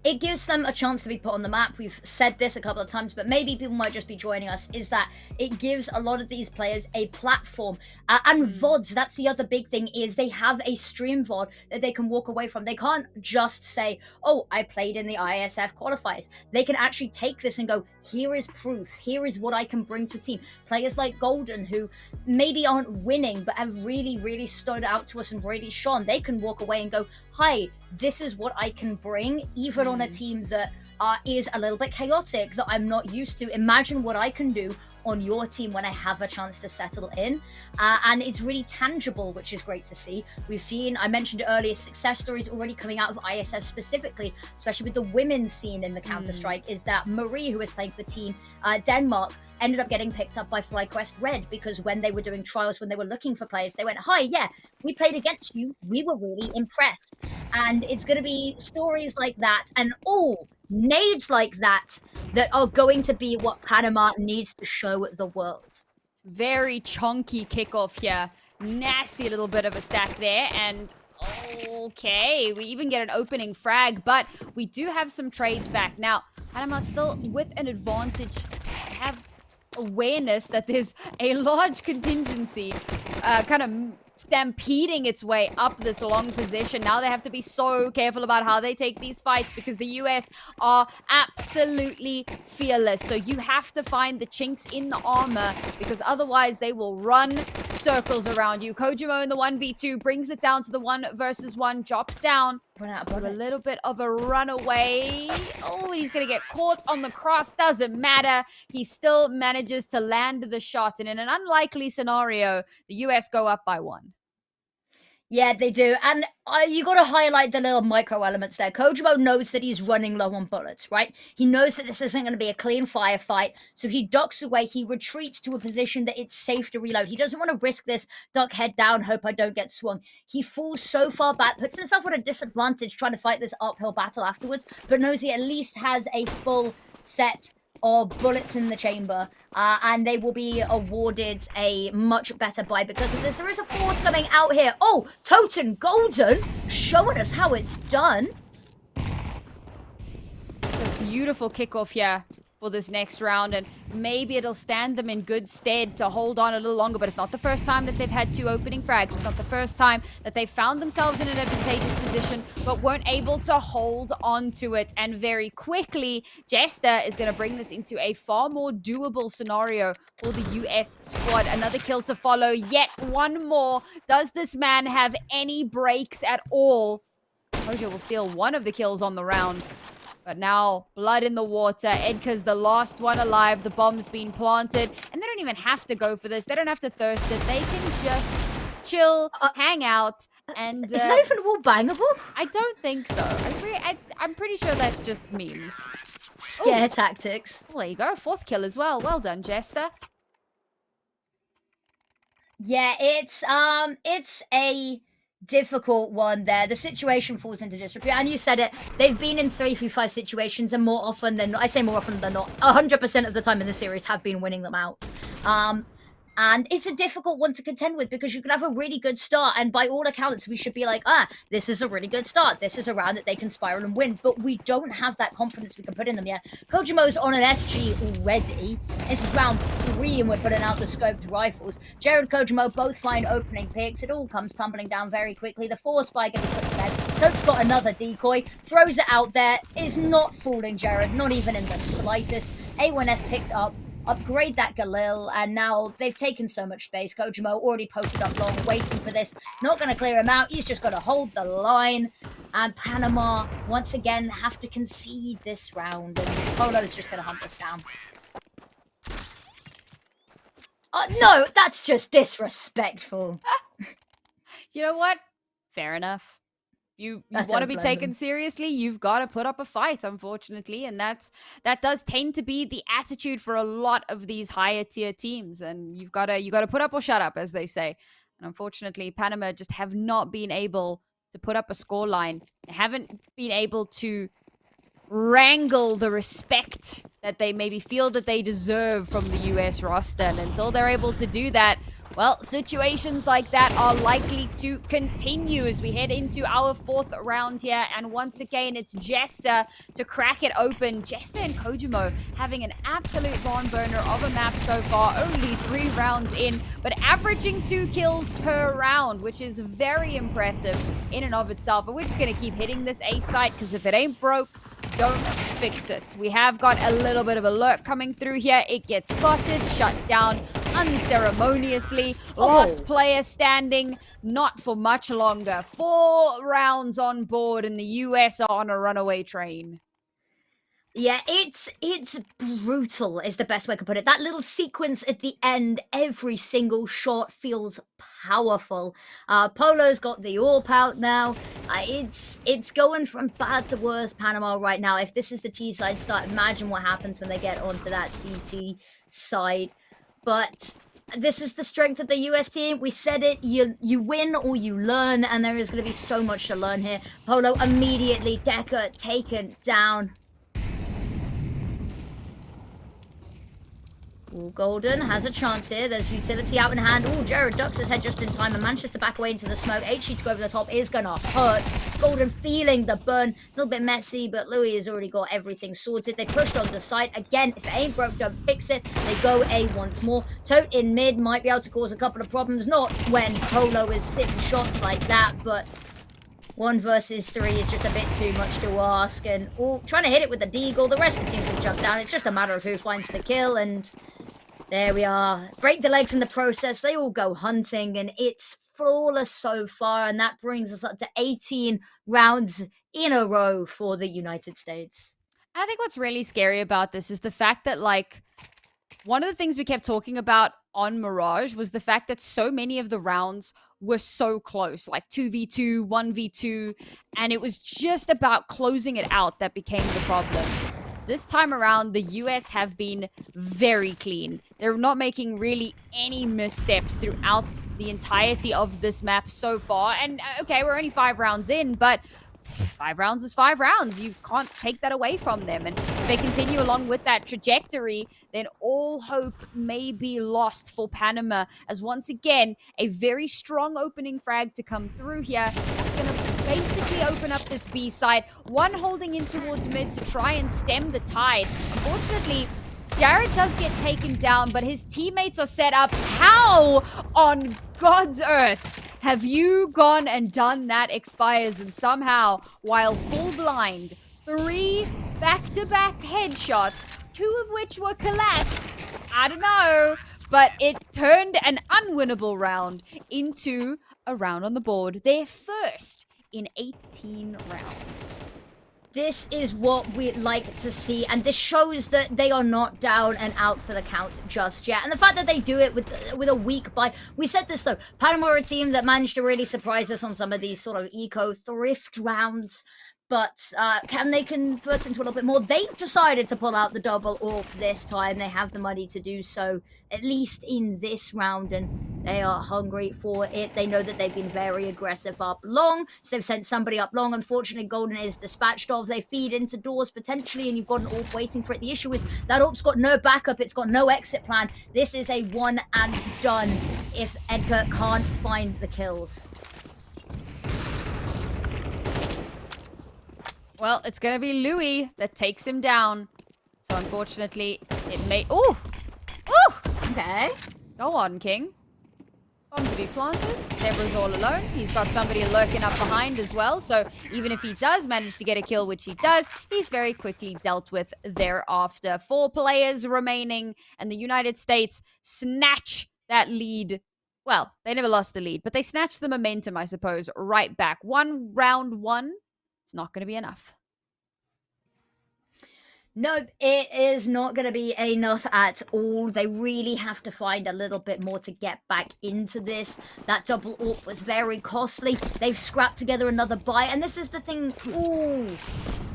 it gives them a chance to be put on the map. We've said this a couple of times, but maybe people might just be joining us, is that it gives a lot of these players a platform. And VODs, that's the other big thing, is they have a stream VOD that they can walk away from. They can't just say, oh, I played in the Iesf qualifiers. They can actually take this and go, here is proof. Here is what I can bring to a team. Players like Golden, who maybe aren't winning, but have really, really stood out to us and really shone. They can walk away and go, hi, this is what I can bring, even on a team that is a little bit chaotic, that I'm not used to. Imagine what I can do on your team when I have a chance to settle in. And it's really tangible, which is great to see. We've seen, I mentioned earlier, success stories already coming out of Iesf specifically, especially with the women's scene in the Counter-Strike, is that Marie, who is playing for Team Denmark, ended up getting picked up by FlyQuest Red, because when they were doing trials, when they were looking for players, they went, hi, yeah, we played against you. We were really impressed. And it's going to be stories like that and nades like that that are going to be what Panama needs to show the world. Very chunky kickoff here. Nasty little bit of a stack there. And okay, we even get an opening frag, but we do have some trades back. Now, Panama still with an advantage. Have awareness that there's a large contingency kind of stampeding its way up this long position. Now they have to be so careful about how they take these fights, because the US are absolutely fearless. So you have to find the chinks in the armor, because otherwise they will run circles around you. Kojimo in the 1v2 brings it down to the 1 versus 1, drops down. A little bit of a runaway. Oh, he's going to get caught on the cross. Doesn't matter. He still manages to land the shot. And in an unlikely scenario, the US go up by 1. Yeah, they do. And you got to highlight the little micro elements there. Kojimo knows that he's running low on bullets, right? He knows that this isn't going to be a clean firefight. So he ducks away. He retreats to a position that it's safe to reload. He doesn't want to risk this duck head down, hope I don't get swung. He falls so far back, puts himself at a disadvantage trying to fight this uphill battle afterwards, but knows he at least has a full set of bullets in the chamber, and they will be awarded a much better buy because of this. There is a force coming out here. Oh, Toten Golden showing us how it's done. It's a beautiful kickoff here for this next round, and maybe it'll stand them in good stead to hold on a little longer, but it's not the first time that they've had 2 opening frags. It's not the first time that they found themselves in an advantageous position but weren't able to hold on to it. And very quickly, Jester is going to bring this into a far more doable scenario for the US squad. Another kill to follow, yet one more. Does this man have any breaks at all? Mojo will steal one of the kills on the round. But now, blood in the water. Edgar's the last one alive. The bomb's been planted. And they don't even have to go for this. They don't have to thirst it. They can just chill, hang out, and... Is that even wall bangable? I don't think so. I'm pretty sure that's just memes. Scare tactics. Well, there you go. 4th kill as well. Well done, Jester. Yeah, it's a difficult one there. The situation falls into disrepute, and you said it. They've been in 3v5 situations, and more often than not, I say more often than not, 100% of the time in the series have been winning them out. And it's a difficult one to contend with because you can have a really good start, and by all accounts, we should be like, this is a really good start. This is a round that they can spiral and win, but we don't have that confidence we can put in them yet. Kojimo's on an SG already. This is round 3, and we're putting out the scoped rifles. Jared, Kojimo both find opening picks. It all comes tumbling down very quickly. The 4 spy gets put to bed. Toad's got another decoy, throws it out there, is not fooling Jared, not even in the slightest. A1S picked up. Upgrade that Galil, and now they've taken so much space. Kojimo already posted up long, waiting for this. Not going to clear him out. He's just going to hold the line. And Panama, once again, have to concede this round. And Polo's just going to hunt this down. No, that's just disrespectful. You know what? Fair enough. You want to be taken seriously, you've got to put up a fight, unfortunately, and that does tend to be the attitude for a lot of these higher tier teams, and you got to put up or shut up, as they say. And unfortunately, Panama just have not been able to put up a scoreline. They haven't been able to wrangle the respect that they maybe feel that they deserve from the US roster, and until they're able to do that, well, situations like that are likely to continue as we head into our 4th round here. And once again, it's Jester to crack it open. Jester and Kojimo having an absolute barn burner of a map so far. Only 3 rounds in, but averaging 2 kills per round, which is very impressive in and of itself. But we're just going to keep hitting this A site, because if it ain't broke, don't fix it. We have got a little bit of a lurk coming through here. It gets spotted, shut down unceremoniously. Last player standing, not for much longer. 4 rounds on board, and the US are on a runaway train. Yeah, it's brutal is the best way I can put it. That little sequence at the end, every single shot feels powerful. Polo's got the AWP out now. It's going from bad to worse, Panama right now. If this is the T side start, imagine what happens when they get onto that CT side. But this is the strength of the US team. We said it, you win or you learn, and there is going to be so much to learn here. Polo immediately, Decker taken down. Ooh, Golden has a chance here. There's utility out in hand. Ooh, Jared ducks his head just in time and manages to back away into the smoke. HG to go over the top is going to hurt. Golden feeling the burn. A little bit messy, but Louis has already got everything sorted. They pushed on the site. Again, if it ain't broke, don't fix it. They go A once more. Tote in mid might be able to cause a couple of problems. Not when Polo is sitting shots like that, but 1 versus 3 is just a bit too much to ask. And trying to hit it with the deagle. The rest of the team's going to jump down. It's just a matter of who finds the kill, and there we are. Break the legs in the process. They all go hunting, and it's flawless so far. And that brings us up to 18 rounds in a row for the United States. I think what's really scary about this is the fact that, like, one of the things we kept talking about on Mirage was the fact that so many of the rounds were so close, like 2v2, 1v2, and it was just about closing it out that became the problem. This time around, the US have been very clean. They're not making really any missteps throughout the entirety of this map so far. And okay, we're only 5 rounds in, but 5 rounds is 5 rounds. You can't take that away from them. And if they continue along with that trajectory, then all hope may be lost for Panama, as once again, a very strong opening frag to come through here. That's going to basically open up this B side. One holding in towards mid to try and stem the tide. Unfortunately, Jared does get taken down, but his teammates are set up. How on God's earth have you gone and done that, Expires? And somehow, while full blind, 3 back-to-back headshots, 2 of which were collapse. I don't know, but it turned an unwinnable round into a round on the board. Their first in 18 rounds. This is what we'd like to see, and this shows that they are not down and out for the count just yet. And the fact that they do it with a weak buy. We said this though, Panama are a team that managed to really surprise us on some of these sort of eco thrift rounds. But can they convert into a little bit more? They've decided to pull out the double AWP this time. They have the money to do so, at least in this round, and they are hungry for it. They know that they've been very aggressive up long, so they've sent somebody up long. Unfortunately, Golden is dispatched of. They feed into doors potentially, and you've got an AWP waiting for it. The issue is that AWP's got no backup. It's got no exit plan. This is a one and done if Edgar can't find the kills. Well, it's going to be Louis that takes him down. So unfortunately, it may... Ooh! Ooh! Okay. Go on, King. Bomb to be planted. Deborah's all alone. He's got somebody lurking up behind as well. So even if he does manage to get a kill, which he does, he's very quickly dealt with thereafter. 4 players remaining, and the United States snatch that lead. Well, they never lost the lead, but they snatched the momentum, I suppose, right back. Round one. It's not going to be enough. Nope, it is not going to be enough at all. They really have to find a little bit more to get back into this. That double AWP was very costly. They've scrapped together another buy, and this is the thing. Ooh,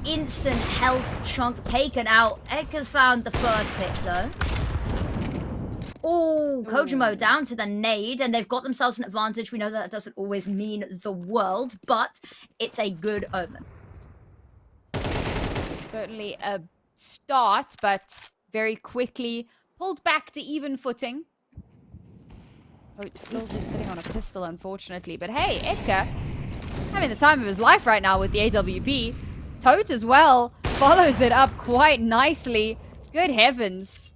instant health chunk taken out. Edgar's found the first pick, though. Oh, Kojimo down to the nade, and they've got themselves an advantage. We know that doesn't always mean the world, but it's a good omen. Certainly a start, but very quickly pulled back to even footing. Oh, it's still just sitting on a pistol, unfortunately. But hey, Edgar having the time of his life right now with the AWP. Tote as well follows it up quite nicely. Good heavens.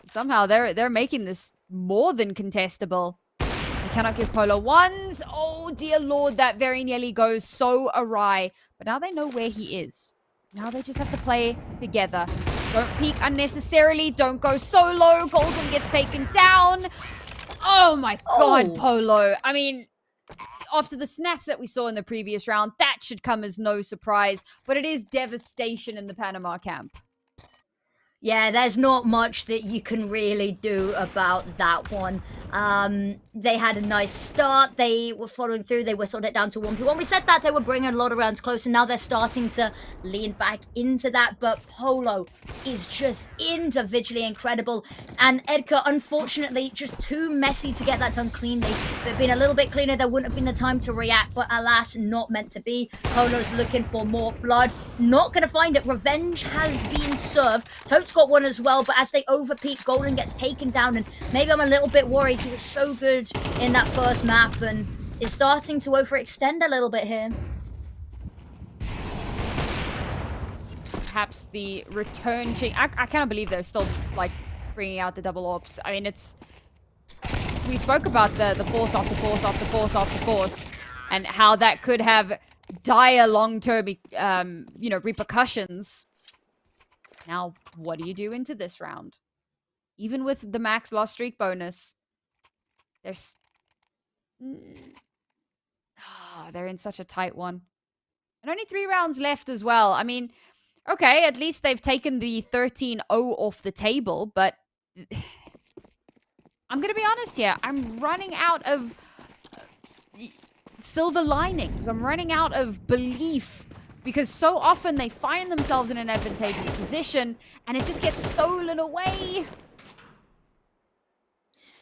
Somehow they're making this more than contestable. They cannot give Polo ones. Oh, dear Lord, that very nearly goes so awry. But now they know where he is. Now they just have to play together. Don't peek unnecessarily. Don't go so low. Golden gets taken down. Oh, my God, Polo. I mean, after the snaps that we saw in the previous round, that should come as no surprise. But it is devastation in the Panama camp. Yeah, there's not much that you can really do about that one. They had a nice start. They were following through. They whittled it down to 1v1. We said that they were bringing a lot of rounds close, and now they're starting to lean back into that. But Polo is just individually incredible. And Edgar, unfortunately, just too messy to get that done cleanly. If it had been a little bit cleaner, there wouldn't have been the time to react. But alas, not meant to be. Polo's looking for more blood. Not going to find it. Revenge has been served. Tote's got one as well, but as they overpeak, Golden gets taken down, and maybe I'm a little bit worried. He was so good in that first map and is starting to overextend a little bit here. Perhaps the return chain. I cannot believe they're still, like, bringing out the double ops. I mean, it's... We spoke about the force after force after force after force, and how that could have dire long-term, repercussions. Now, what do you do into this round? Even with the max loss streak bonus, there's... they're in such a tight one. And only 3 rounds left as well. I mean, okay, at least they've taken the 13-0 off the table, but... I'm gonna be honest here. I'm running out of silver linings. I'm running out of belief, because so often they find themselves in an advantageous position and it just gets stolen away.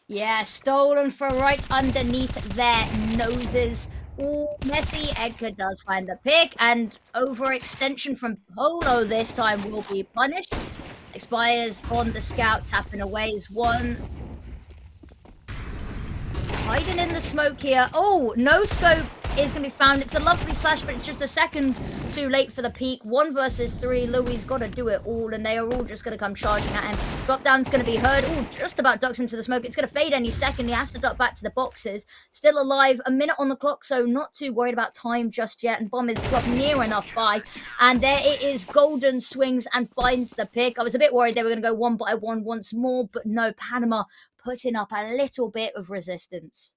Yeah, stolen from right underneath their noses. Ooh, messy. Edgar does find the pick, and overextension from Polo this time will be punished. Expires on the scout, tapping away is one. Hiding in the smoke here. Oh, no scope is going to be found. It's a lovely flash, but it's just a second too late for the peak. 1 versus 3. Louis got to do it all, and they are all just going to come charging at him. Drop down's going to be heard. Oh, just about ducks into the smoke. It's going to fade any second. He has to duck back to the boxes. Still alive. A minute on the clock, so not too worried about time just yet. And Bomb is dropped near enough by. And there it is. Golden swings and finds the pick. I was a bit worried they were going to go 1 by 1 once more, but no, Panama putting up a little bit of resistance.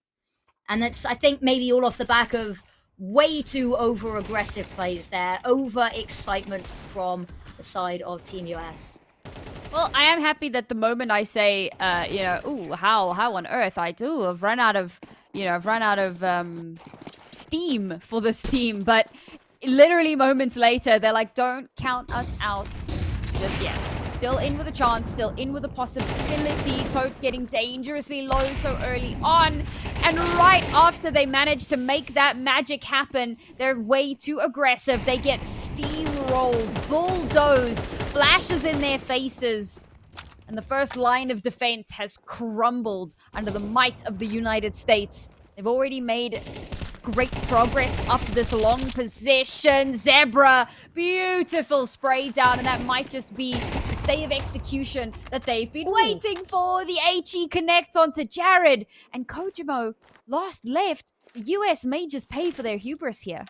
And it's, I think, maybe all off the back of way too over-aggressive plays there. Over-excitement from the side of Team US. Well, I am happy that the moment I say, ooh, how on earth I've run out of, steam for this team. But literally moments later, they're like, don't count us out just yet. Still in with a chance, still in with a possibility. Tote getting dangerously low so early on. And right after they manage to make that magic happen, they're way too aggressive. They get steamrolled, bulldozed, flashes in their faces. And the first line of defense has crumbled under the might of the United States. They've already made great progress up this long position. Zebra, beautiful spray down, and that might just be the stay of execution that they've been waiting for. The HE connect onto Jared, and Kojimo last left. The US may just pay for their hubris here.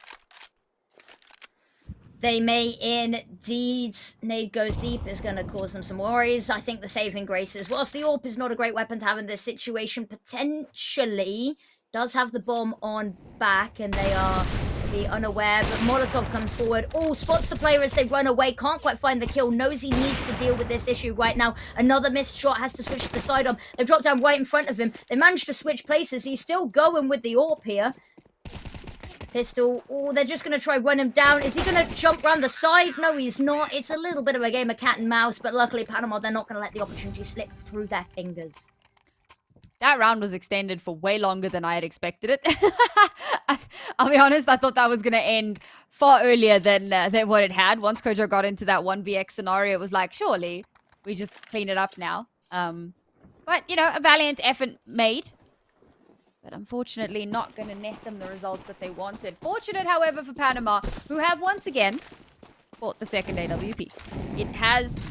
They may indeed. Nade goes deep is going to cause them some worries. I think the saving grace is, whilst the AWP is not a great weapon to have in this situation, potentially does have the bomb on back, and they are be unaware, but Molotov comes forward. Oh, spots the player as they run away. Can't quite find the kill. Knows he needs to deal with this issue right now. Another missed shot, has to switch to the sidearm. They've dropped down right in front of him. They managed to switch places. He's still going with the AWP here. Pistol. Oh, they're just going to try run him down. Is he going to jump around the side? No, he's not. It's a little bit of a game of cat and mouse, but luckily Panama, they're not going to let the opportunity slip through their fingers. That round was extended for way longer than I had expected it. I'll be honest, I thought that was going to end far earlier than what it had. Once Kojo got into that 1vx scenario, it was like, surely we just clean it up now. But, a valiant effort made. But unfortunately, not going to net them the results that they wanted. Fortunate, however, for Panama, who have once again fought the second AWP. It has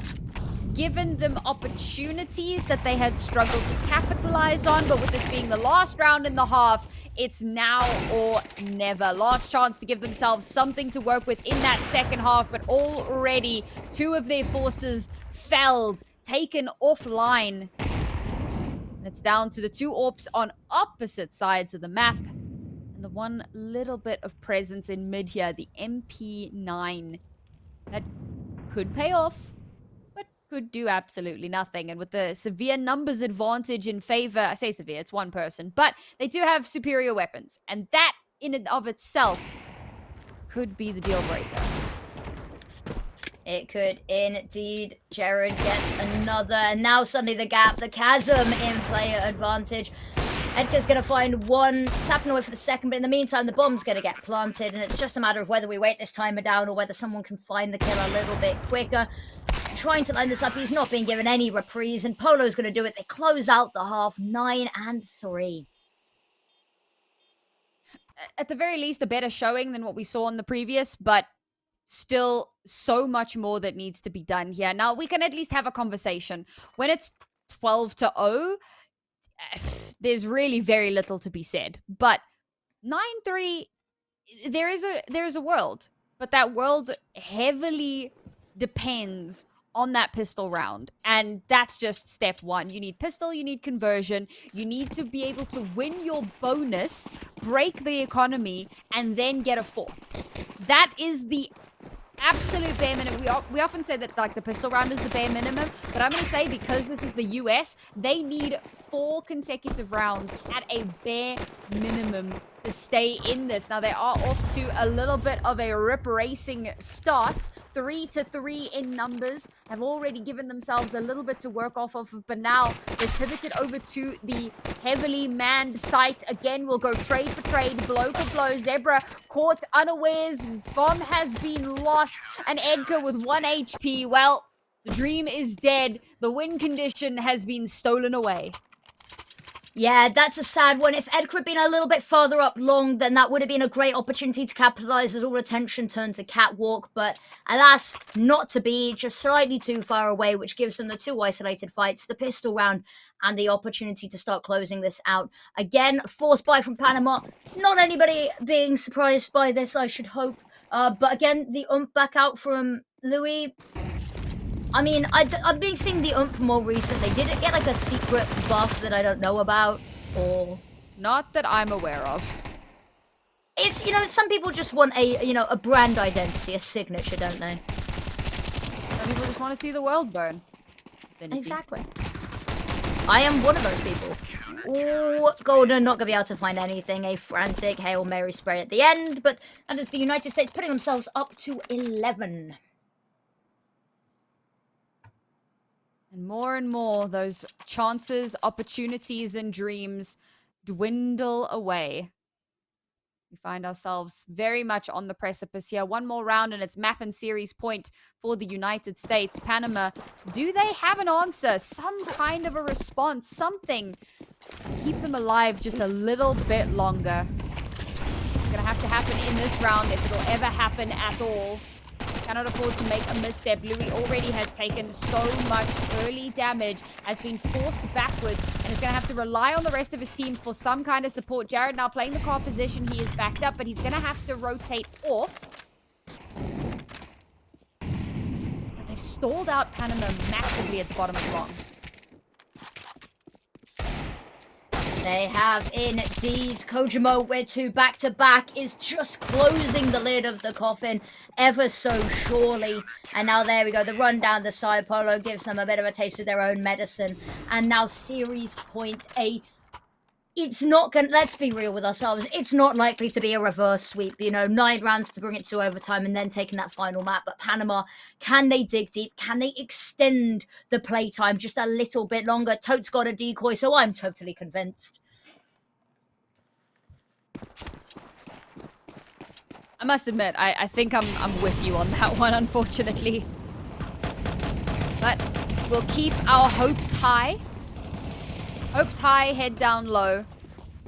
given them opportunities that they had struggled to capitalize on, but with this being the last round in the half, it's now or never. Last chance to give themselves something to work with in that second half, but already 2 of their forces felled, taken offline. And it's down to the 2 AWPs on opposite sides of the map. And the one little bit of presence in mid here, the MP9. That could pay off. But could do absolutely nothing. And with the severe numbers advantage in favor, I say severe, it's one person, but they do have superior weapons. And that in and of itself could be the deal breaker. It could indeed. Jared gets another, and now suddenly the gap, the chasm in player advantage. Edgar's going to find one, tapping away for the second, but in the meantime, the bomb's going to get planted, and it's just a matter of whether we wait this timer down or whether someone can find the kill a little bit quicker. Trying to line this up, he's not being given any reprise, and Polo's going to do it. They close out the half, 9-3. At the very least, a better showing than what we saw in the previous, but still so much more that needs to be done here. Now, we can at least have a conversation. When it's 12-0, there's really very little to be said. But 9-3, there is a world, but that world heavily depends on that pistol round. And that's just step one. You need pistol, you need conversion, you need to be able to win your bonus, break the economy, and then get a fourth. That is the absolute bare minimum. We often say that like the pistol round is the bare minimum, but I'm going to say because this is the US, they need 4 consecutive rounds at a bare minimum to stay in this. Now they are off to a little bit of a rip racing start. 3-3 in numbers, have already given themselves a little bit to work off of, but now they've pivoted over to the heavily manned site. Again, we'll go trade for trade, blow for blow. Zebra caught unawares, bomb has been lost, and Edgar with 1 HP. Well, the dream is dead. The win condition has been stolen away. Yeah, that's a sad one. If Edgar had been a little bit further up long, then that would have been a great opportunity to capitalize as all attention turned to Catwalk. But alas, not to be, just slightly too far away, which gives them the 2 isolated fights, the pistol round, and the opportunity to start closing this out. Again, forced buy from Panama. Not anybody being surprised by this, I should hope. But again, the back out from Louis. I mean, I've been seeing the more recently. Did it get like a secret buff that I don't know about? Or not that I'm aware of. It's, some people just want a brand identity, a signature, don't they? Some people just want to see the world burn. Exactly. I am one of those people. Ooh, Golden not going to be able to find anything. A frantic Hail Mary spray at the end, but that is the United States putting themselves up to 11. And more, those chances, opportunities, and dreams dwindle away. We find ourselves very much on the precipice here. One more round, and it's map and series point for the United States. Panama, do they have an answer? Some kind of a response, something to keep them alive just a little bit longer. It's going to have to happen in this round if it'll ever happen at all. Cannot afford to make a misstep. Louis already has taken so much early damage, has been forced backwards, and is going to have to rely on the rest of his team for some kind of support. Jared now playing the car position. He is backed up, but he's going to have to rotate off. But they've stalled out Panama massively at the bottom of the bomb. They have indeed. Kojimo with 2 back-to-back is just closing the lid of the coffin ever so surely. And now there we go. The run down the side. Polo gives them a bit of a taste of their own medicine. And now series point A. It's not going to, let's be real with ourselves, it's not likely to be a reverse sweep. 9 rounds to bring it to overtime and then taking that final map. But Panama, can they dig deep? Can they extend the playtime just a little bit longer? Tote's got a decoy, so I'm totally convinced. I must admit, I think I'm with you on that one, unfortunately. But we'll keep our hopes high. Hopes high, head down low.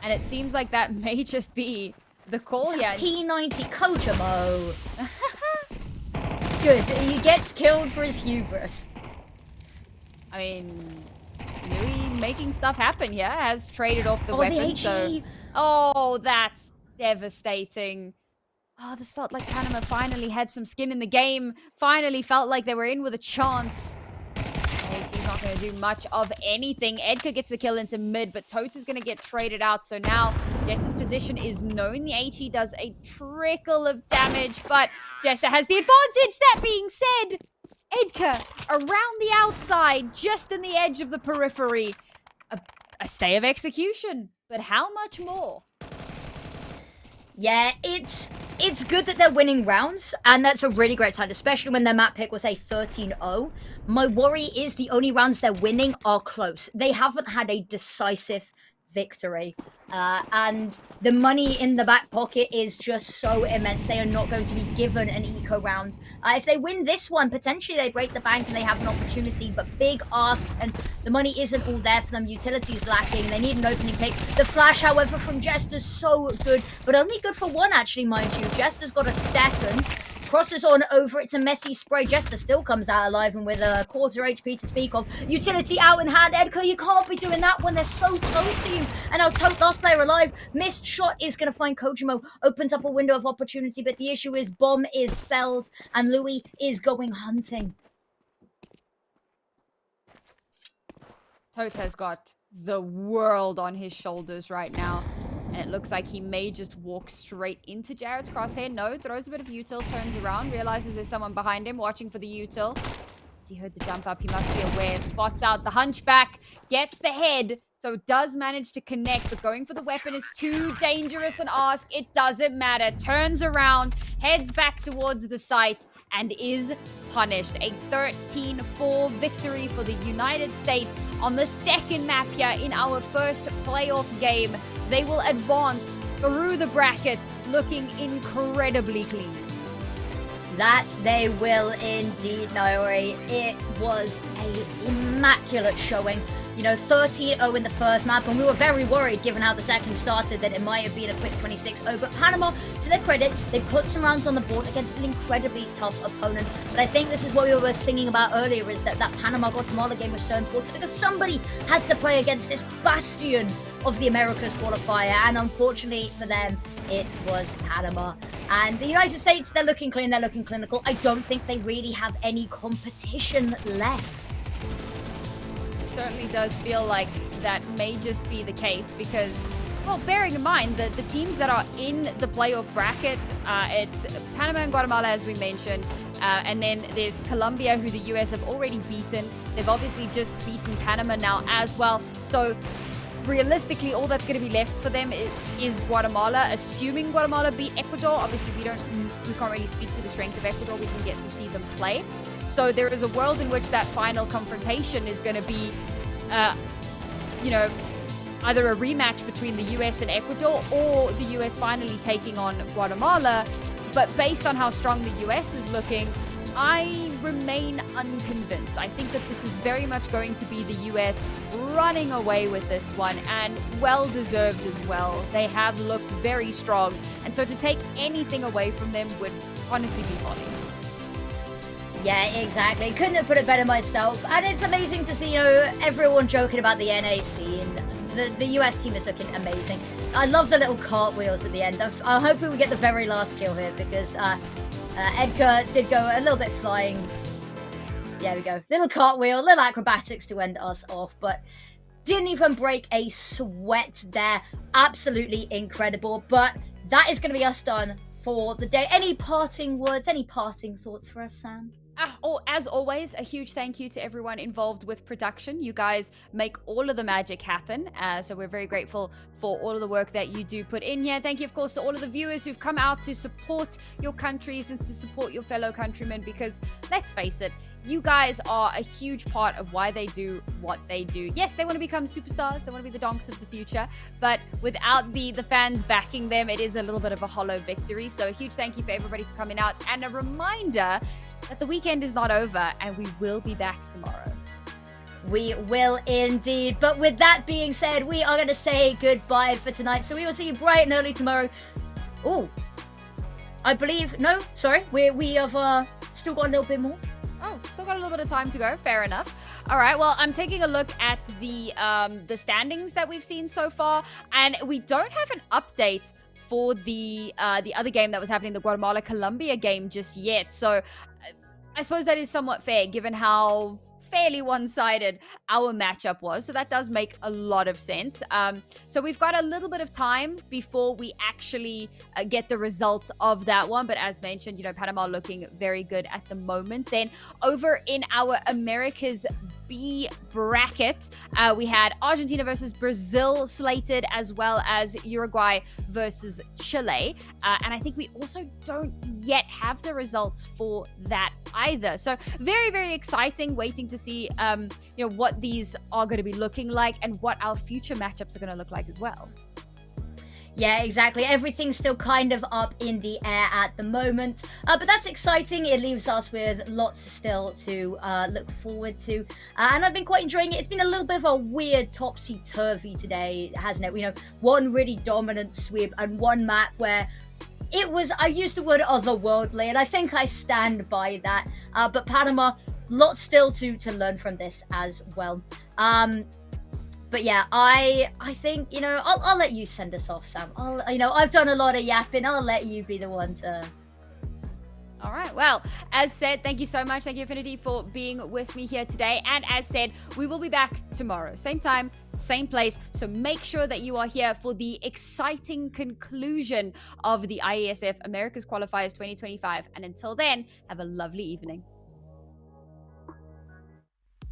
And it seems like that may just be the call here. P90 Kojimo. Good. He gets killed for his hubris. I mean, Louis making stuff happen here. Has traded off the weapon. So, that's devastating. Oh, this felt like Panama finally had some skin in the game. Finally felt like they were in with a chance. He's not going to do much of anything. Edgar gets the kill into mid, but Totes is going to get traded out. So now Jester's position is known. The HE does a trickle of damage, but Jester has the advantage. That being said, Edgar around the outside, just in the edge of the periphery. A stay of execution, but how much more? Yeah, it's good that they're winning rounds, and that's a really great sign, especially when their map pick was a 13-0. My worry is the only rounds they're winning are close. They haven't had a decisive victory. And the money in the back pocket is just so immense. They are not going to be given an eco round. If they win this one, potentially they break the bank and they have an opportunity, but big ask, and the money isn't all there for them. Utility's lacking. They need an opening pick. The flash, however, from Jester's so good, but only good for one, actually, mind you. Jester's got a second. Crosses on over, it's a messy spray. Jester still comes out alive and with a quarter HP to speak of. Utility out in hand. Edgar, you can't be doing that when they're so close to you. And now Tote, last player alive. Missed shot is going to find Kojimo. Opens up a window of opportunity, but the issue is bomb is felled and Louis is going hunting. Tote has got the world on his shoulders right now. And it looks like he may just walk straight into Jared's crosshair. No, throws a bit of util, turns around, realizes there's someone behind him watching for the util. As he heard the jump up, he must be aware. Spots out the hunchback, gets the head. So does manage to connect, but going for the weapon is too dangerous an ask. It doesn't matter. Turns around, heads back towards the site, and is punished. A 13-4 victory for the United States on the second map here in our first playoff game. They will advance through the bracket looking incredibly clean. That they will indeed, Naori. It was an immaculate showing. You know, 13-0 in the first map, and we were very worried, given how the second started, that it might have been a quick 26-0. But Panama, to their credit, they put some rounds on the board against an incredibly tough opponent. But I think this is what we were singing about earlier, is that Panama-Guatemala game was so important because somebody had to play against this bastion of the Americas qualifier, and unfortunately for them, it was Panama. And the United States, they're looking clean, they're looking clinical. I don't think they really have any competition left. Certainly does feel like that may just be the case because, well, bearing in mind that the teams that are in the playoff bracket, it's Panama and Guatemala, as we mentioned, and then there's Colombia, who the US have already beaten. They've obviously just beaten Panama now as well. So realistically, all that's going to be left for them is Guatemala, assuming Guatemala beat Ecuador. Obviously, we can't really speak to the strength of Ecuador. We can get to see them play. So there is a world in which that final confrontation is going to be, either a rematch between the US and Ecuador or the US finally taking on Guatemala. But based on how strong the US is looking, I remain unconvinced. I think that this is very much going to be the US running away with this one, and well-deserved as well. They have looked very strong, and so to take anything away from them would honestly be folly. Yeah, exactly. Couldn't have put it better myself. And it's amazing to see, everyone joking about the NA scene. The US team is looking amazing. I love the little cartwheels at the end. I'm hoping we get the very last kill here because Edgar did go a little bit flying. There we go. Little cartwheel, little acrobatics to end us off, but didn't even break a sweat there. Absolutely incredible. But that is going to be us done for the day. Any parting words, any parting thoughts for us, Sam? As always, a huge thank you to everyone involved with production. You guys make all of the magic happen. So we're very grateful for all of the work that you do put in here. Thank you, of course, to all of the viewers who've come out to support your countries and to support your fellow countrymen, because let's face it, you guys are a huge part of why they do what they do. Yes, they want to become superstars. They want to be the donks of the future. But without the fans backing them, it is a little bit of a hollow victory. So a huge thank you for everybody for coming out. And a reminder that the weekend is not over and we will be back tomorrow. We will indeed. But with that being said, we are going to say goodbye for tonight. So we will see you bright and early tomorrow. Oh, I believe, no, sorry. We have still got a little bit more. Oh, still got a little bit of time to go. Fair enough. All right. Well, I'm taking a look at the standings that we've seen so far, and we don't have an update for the other game that was happening, the Guatemala-Colombia game, just yet. So I suppose that is somewhat fair, given how fairly one-sided our matchup was. So that does make a lot of sense. So we've got a little bit of time before we actually get the results of that one. But as mentioned, you know, Panama looking very good at the moment. Then over in our Americas B bracket, we had Argentina versus Brazil slated, as well as Uruguay versus Chile. And I think we also don't yet have the results for that either. So very, very exciting, waiting to see you know, what these are going to be looking like and what our future matchups are going to look like as well. Yeah, exactly. Everything's still kind of up in the air at the moment. But that's exciting. It leaves us with lots still to look forward to. And I've been quite enjoying it. It's been a little bit of a weird topsy-turvy today, hasn't it? You know, one really dominant sweep and one map where it was, I used the word otherworldly, and I think I stand by that. But Panama, lots still to learn from this as well. But yeah, I think, you know, I'll let you send us off, Sam. I've done a lot of yapping. I'll let you be the one to. All right. Well, as said, thank you so much. Thank you, Affinity, for being with me here today. And as said, we will be back tomorrow. Same time, same place. So make sure that you are here for the exciting conclusion of the IESF America's Qualifiers 2025. And until then, have a lovely evening.